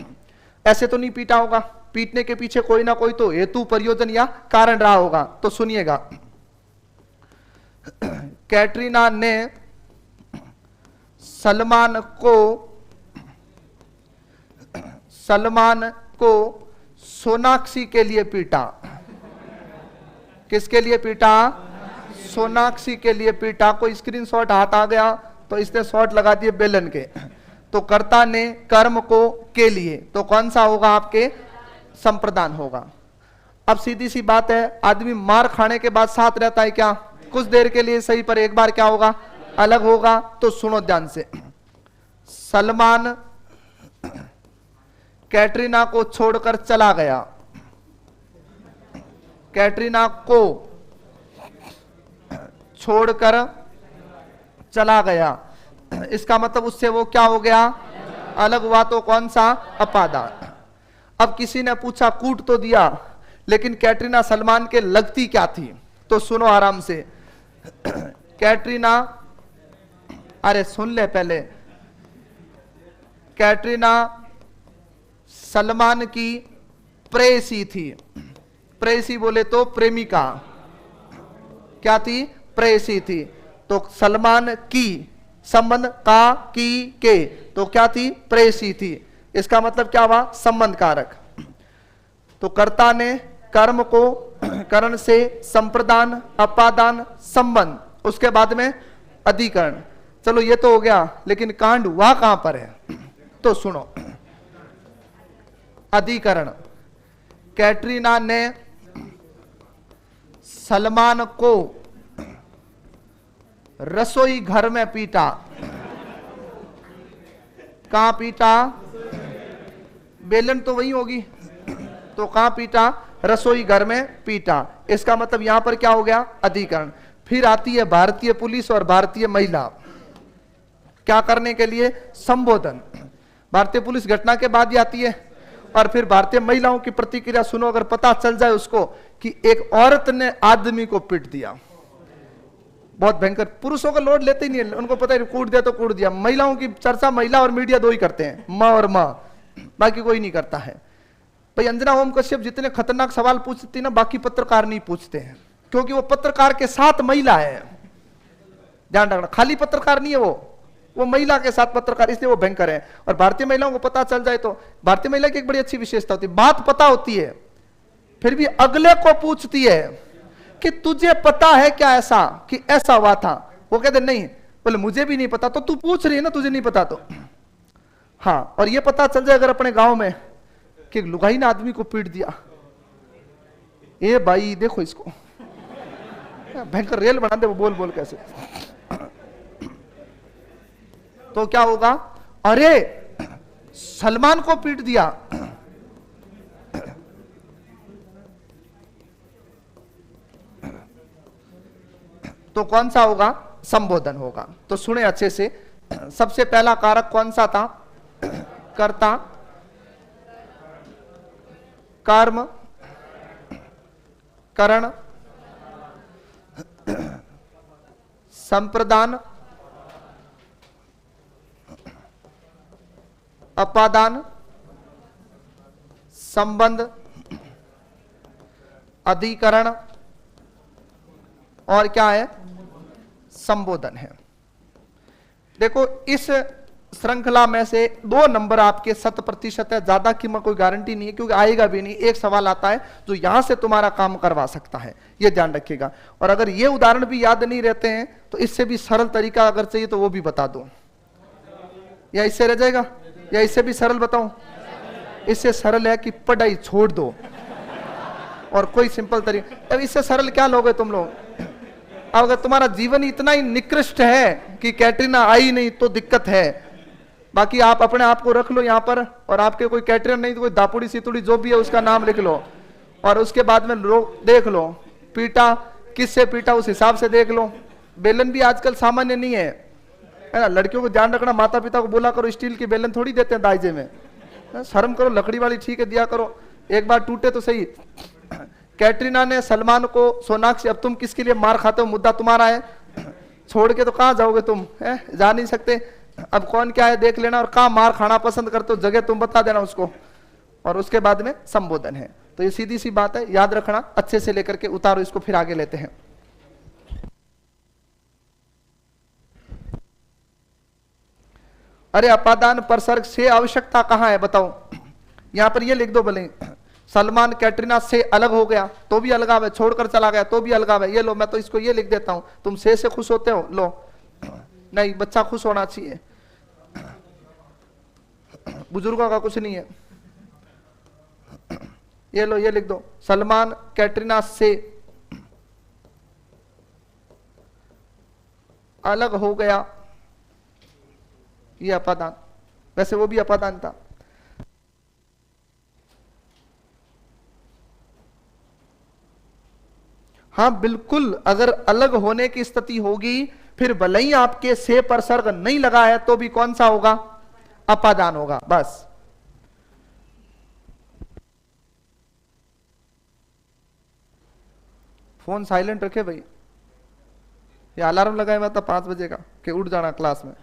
Speaker 1: ऐसे तो नहीं पीटा होगा, पीटने के पीछे कोई ना कोई तो हेतु, प्रयोजन या कारण रहा होगा। तो सुनिएगा, कैटरीना ने सलमान को सोनाक्षी के लिए पीटा। किसके लिए पीटा? सोनाक्षी के लिए पीटा। कोई स्क्रीनशॉट हाथ आ गया तो इसने शॉट लगा दिए बेलन के। तो कर्ता ने कर्म को के लिए, तो कौन सा होगा? आपके संप्रदान होगा। अब सीधी सी बात है, आदमी मार खाने के बाद साथ रहता है क्या? कुछ देर के लिए सही, पर एक बार क्या होगा? अलग होगा। तो सुनो ध्यान से, सलमान कैटरीना को छोड़कर चला गया। कैटरीना को छोड़कर चला गया, इसका मतलब उससे वो क्या हो गया? अलग हुआ। तो कौन सा? अपादान। अब किसी ने पूछा, कूट तो दिया, लेकिन कैटरीना सलमान के लगती क्या थी? तो सुनो आराम से, कैटरीना, अरे सुन ले पहले, कैटरीना सलमान की प्रेयसी थी। प्रेयसी बोले तो प्रेमिका। क्या थी? प्रेयसी थी। तो सलमान की, संबंध का, की, के, तो क्या थी? प्रेयसी थी। इसका मतलब क्या हुआ? संबंध कारक। तो कर्ता ने कर्म को, करण से, संप्रदान, अपादान, संबंध, उसके बाद में अधिकरण। चलो ये तो हो गया, लेकिन कांड हुआ कहां पर है? तो सुनो, अधिकरण। कैटरीना ने सलमान को रसोई घर में पीटा। कहां पीटा? बेलन तो वही होगी, तो कहां पीटा? रसोई घर में पीटा। इसका मतलब यहां पर क्या हो गया? अधिकरण। फिर आती है भारतीय पुलिस और भारतीय महिला, क्या करने के लिए? संबोधन। भारतीय पुलिस घटना के बाद ही आती है, और फिर भारतीय महिलाओं की प्रतिक्रिया सुनो। अगर पता चल जाए उसको कि एक औरत ने आदमी को पीट दिया, बहुत भयंकर। पुरुषों का लोड लेते ही नहीं है, उनको पता है कूट दिया तो कूट दिया। महिलाओं की चर्चा महिला और मीडिया दो ही करते हैं, माँ और माँ, बाकी कोई नहीं करता है। भाई अंजना ओम कश्यप जितने खतरनाक सवाल पूछती ना, बाकी पत्रकार नहीं पूछते हैं, क्योंकि वो पत्रकार के साथ महिला है। ध्यान रखना, खाली पत्रकार नहीं है वो महिला के साथ पत्रकार, इसलिए वो भयंकर है। और भारतीय महिलाओं को पता चल जाए तो, भारतीय महिला की एक बड़ी अच्छी विशेषता होती है, बात पता होती है फिर भी अगले को पूछती है कि तुझे पता है क्या ऐसा, कि ऐसा हुआ था? वो कहते नहीं, बोले मुझे भी नहीं पता। तो तू पूछ रही है ना, तुझे नहीं पता तो। हाँ, और ये पता चल जाए अगर अपने गांव में कि लुगाई ने आदमी को पीट दिया, ए भाई देखो इसको, भयंकर रेल बना दे वो बोल बोल कैसे, तो क्या होगा, अरे सलमान को पीट दिया, तो कौन सा होगा, संबोधन होगा। तो सुने अच्छे से, सबसे पहला कारक कौन सा था, कर्ता, कर्म, करण, संप्रदान, अपादान, संबंध, अधिकरण, और क्या है, संबोधन है। देखो इस श्रृंखला में से 2 नंबर आपके 100% है, ज्यादा की मैं कोई गारंटी नहीं है, क्योंकि आएगा भी नहीं। एक सवाल आता है जो यहां से तुम्हारा काम करवा सकता है, ये ध्यान रखिएगा। और अगर ये उदाहरण भी याद नहीं रहते हैं तो इससे भी सरल तरीका अगर चाहिए तो वो भी बता दो, या इससे रह जाएगा, या इससे भी सरल बताऊं। इससे सरल है कि पढ़ाई छोड़ दो और कोई सिंपल तरीका। अब इससे सरल क्या लोगे तुम लोग, अगर तुम्हारा जीवन इतना ही निकृष्ट है कि कैटरीना आई नहीं तो दिक्कत है, बाकी आप अपने आप को रख लो यहां पर, और आपके कोई कैटरीना नहीं तो कोई दापुड़ी सीतुड़ी जो भी है उसका नाम लिख लो, और उसके बाद में लोग देख लो पीटा किससे पीटा उस हिसाब से देख लो। बेलन भी आजकल सामान्य नहीं है ना, लड़कियों को ध्यान रखना, माता पिता को बोला करो स्टील की बेलन थोड़ी देते हैं दाइजे में, शर्म करो, लकड़ी वाली ठीक है दिया करो, एक बार टूटे तो सही। कैटरीना ने सलमान को, सोनाक्षी अब तुम किसके लिए मार खाते हो, मुद्दा तुम्हारा है, छोड़ के तो कहां जाओगे तुम, है जा नहीं सकते। अब कौन क्या है देख लेना, और कहां मार खाना पसंद करते हो जगह तुम बता देना उसको, और उसके बाद में संबोधन है। तो ये सीधी सी बात है, याद रखना, अच्छे से लेकर के उतारो इसको, फिर आगे लेते हैं। अरे अपादान परसर्ग से आवश्यकता कहां है बताओ, यहां पर ये लिख दो भले, सलमान कैटरीना से अलग हो गया तो भी अलगाव है, छोड़कर चला गया तो भी अलगाव है। ये लो, मैं तो इसको ये लिख देता हूं, तुम से खुश होते हो, लो नहीं, बच्चा खुश होना चाहिए, बुजुर्गों का कुछ नहीं है। ये लो, ये लिख दो, सलमान कैटरीना से अलग हो गया, ये अपादान, वैसे वो भी अपादान था। हाँ बिल्कुल, अगर अलग होने की स्थिति होगी फिर भले ही आपके से पर सर्ग नहीं लगा है तो भी कौन सा होगा, अपादान होगा। बस फोन साइलेंट रखे भाई, ये अलार्म लगाया हुआ था 5 बजे का कि उठ जाना क्लास में।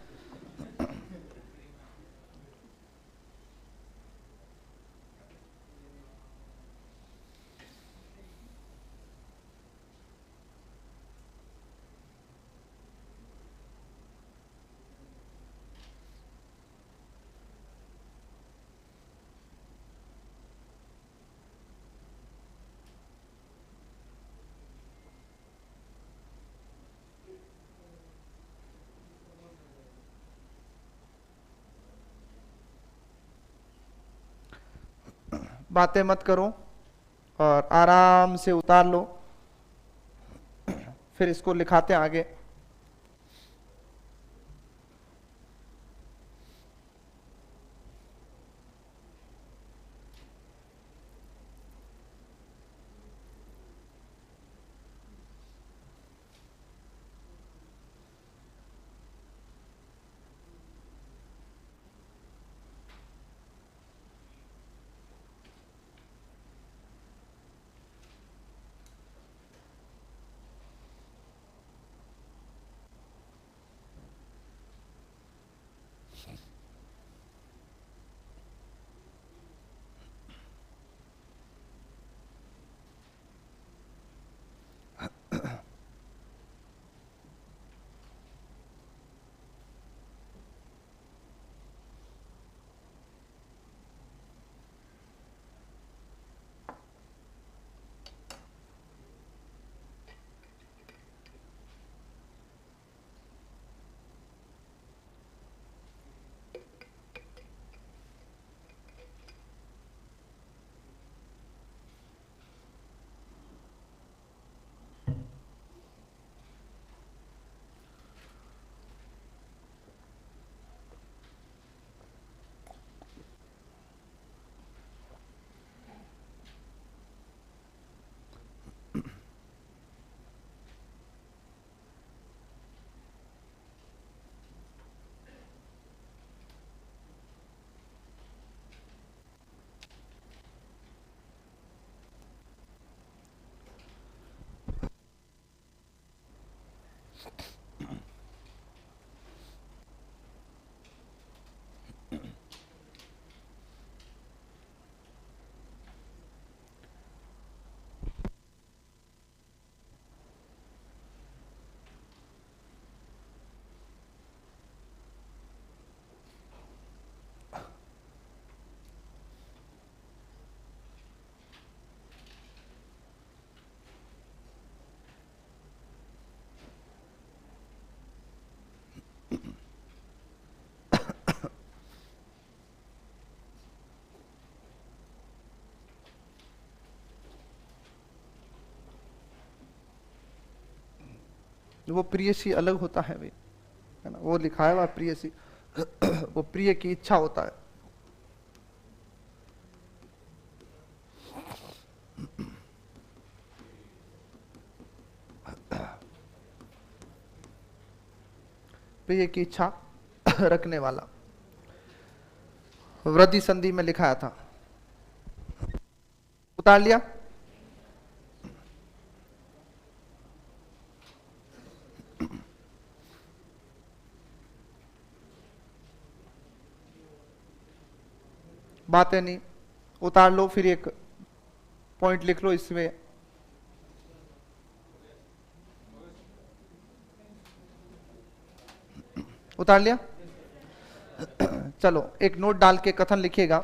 Speaker 1: बातें मत करो और आराम से उतार लो, फिर इसको लिखाते हैं आगे। वो प्रियसी अलग होता है भाई, है ना, वो लिखा है वह प्रियसी वो प्रिय की इच्छा होता है। प्रिय की इच्छा रखने वाला, वृद्धि संधि में लिखाया था, उतार लिया। बातें नहीं, उतार लो, फिर एक पॉइंट लिख लो इसमें। उतार लिया। चलो एक नोट डाल के कथन लिखिएगा।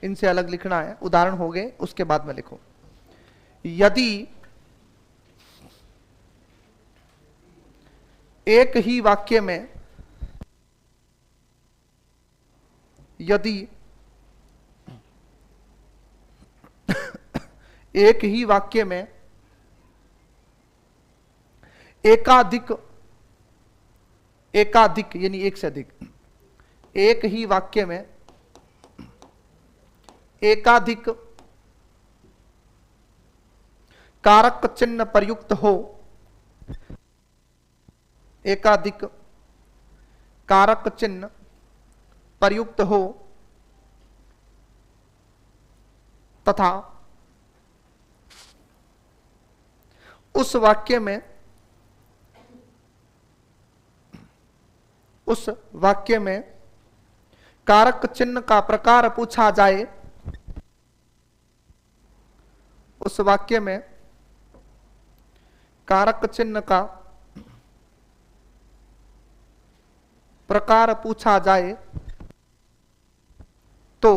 Speaker 1: इनसे अलग लिखना है, उदाहरण हो गए, उसके बाद में लिखो। यदि एक ही वाक्य में, यदि एक ही वाक्य में एकाधिक, एकाधिक यानी एक से अधिक, एक ही वाक्य में एकाधिक कारक चिन्ह प्रयुक्त हो, एकाधिक कारक चिन्ह प्रयुक्त हो तथा उस वाक्य में, उस वाक्य में कारक चिन्ह का प्रकार पूछा जाए, उस वाक्य में कारक चिन्ह का प्रकार पूछा जाए तो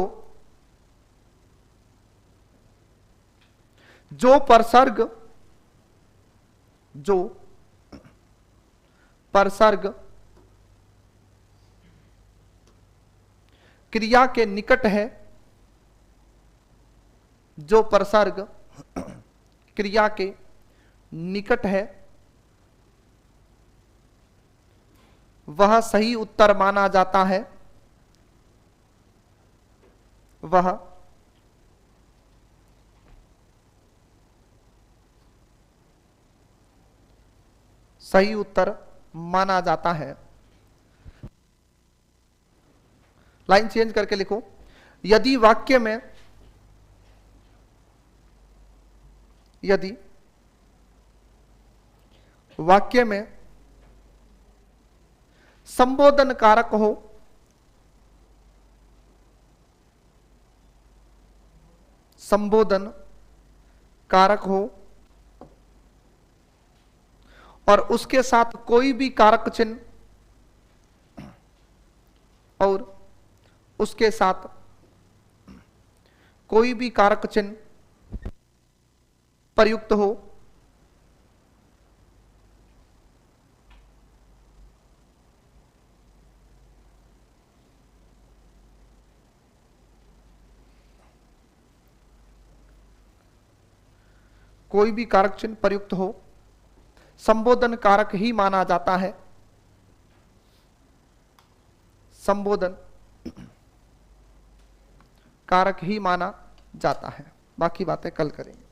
Speaker 1: जो परसर्ग क्रिया के निकट है, जो परसर्ग क्रिया के निकट है, वह सही उत्तर माना जाता है, वह सही उत्तर माना जाता है। लाइन चेंज करके लिखो। यदि वाक्य में, यदि वाक्य में संबोधन कारक हो, संबोधन कारक हो और उसके साथ कोई भी कारक चिन्ह, और उसके साथ कोई भी कारक चिन्ह प्रयुक्त हो, कोई भी कारक चिन्ह प्रयुक्त हो, संबोधन कारक ही माना जाता है, संबोधन कारक ही माना जाता है। बाकी बातें कल करेंगे।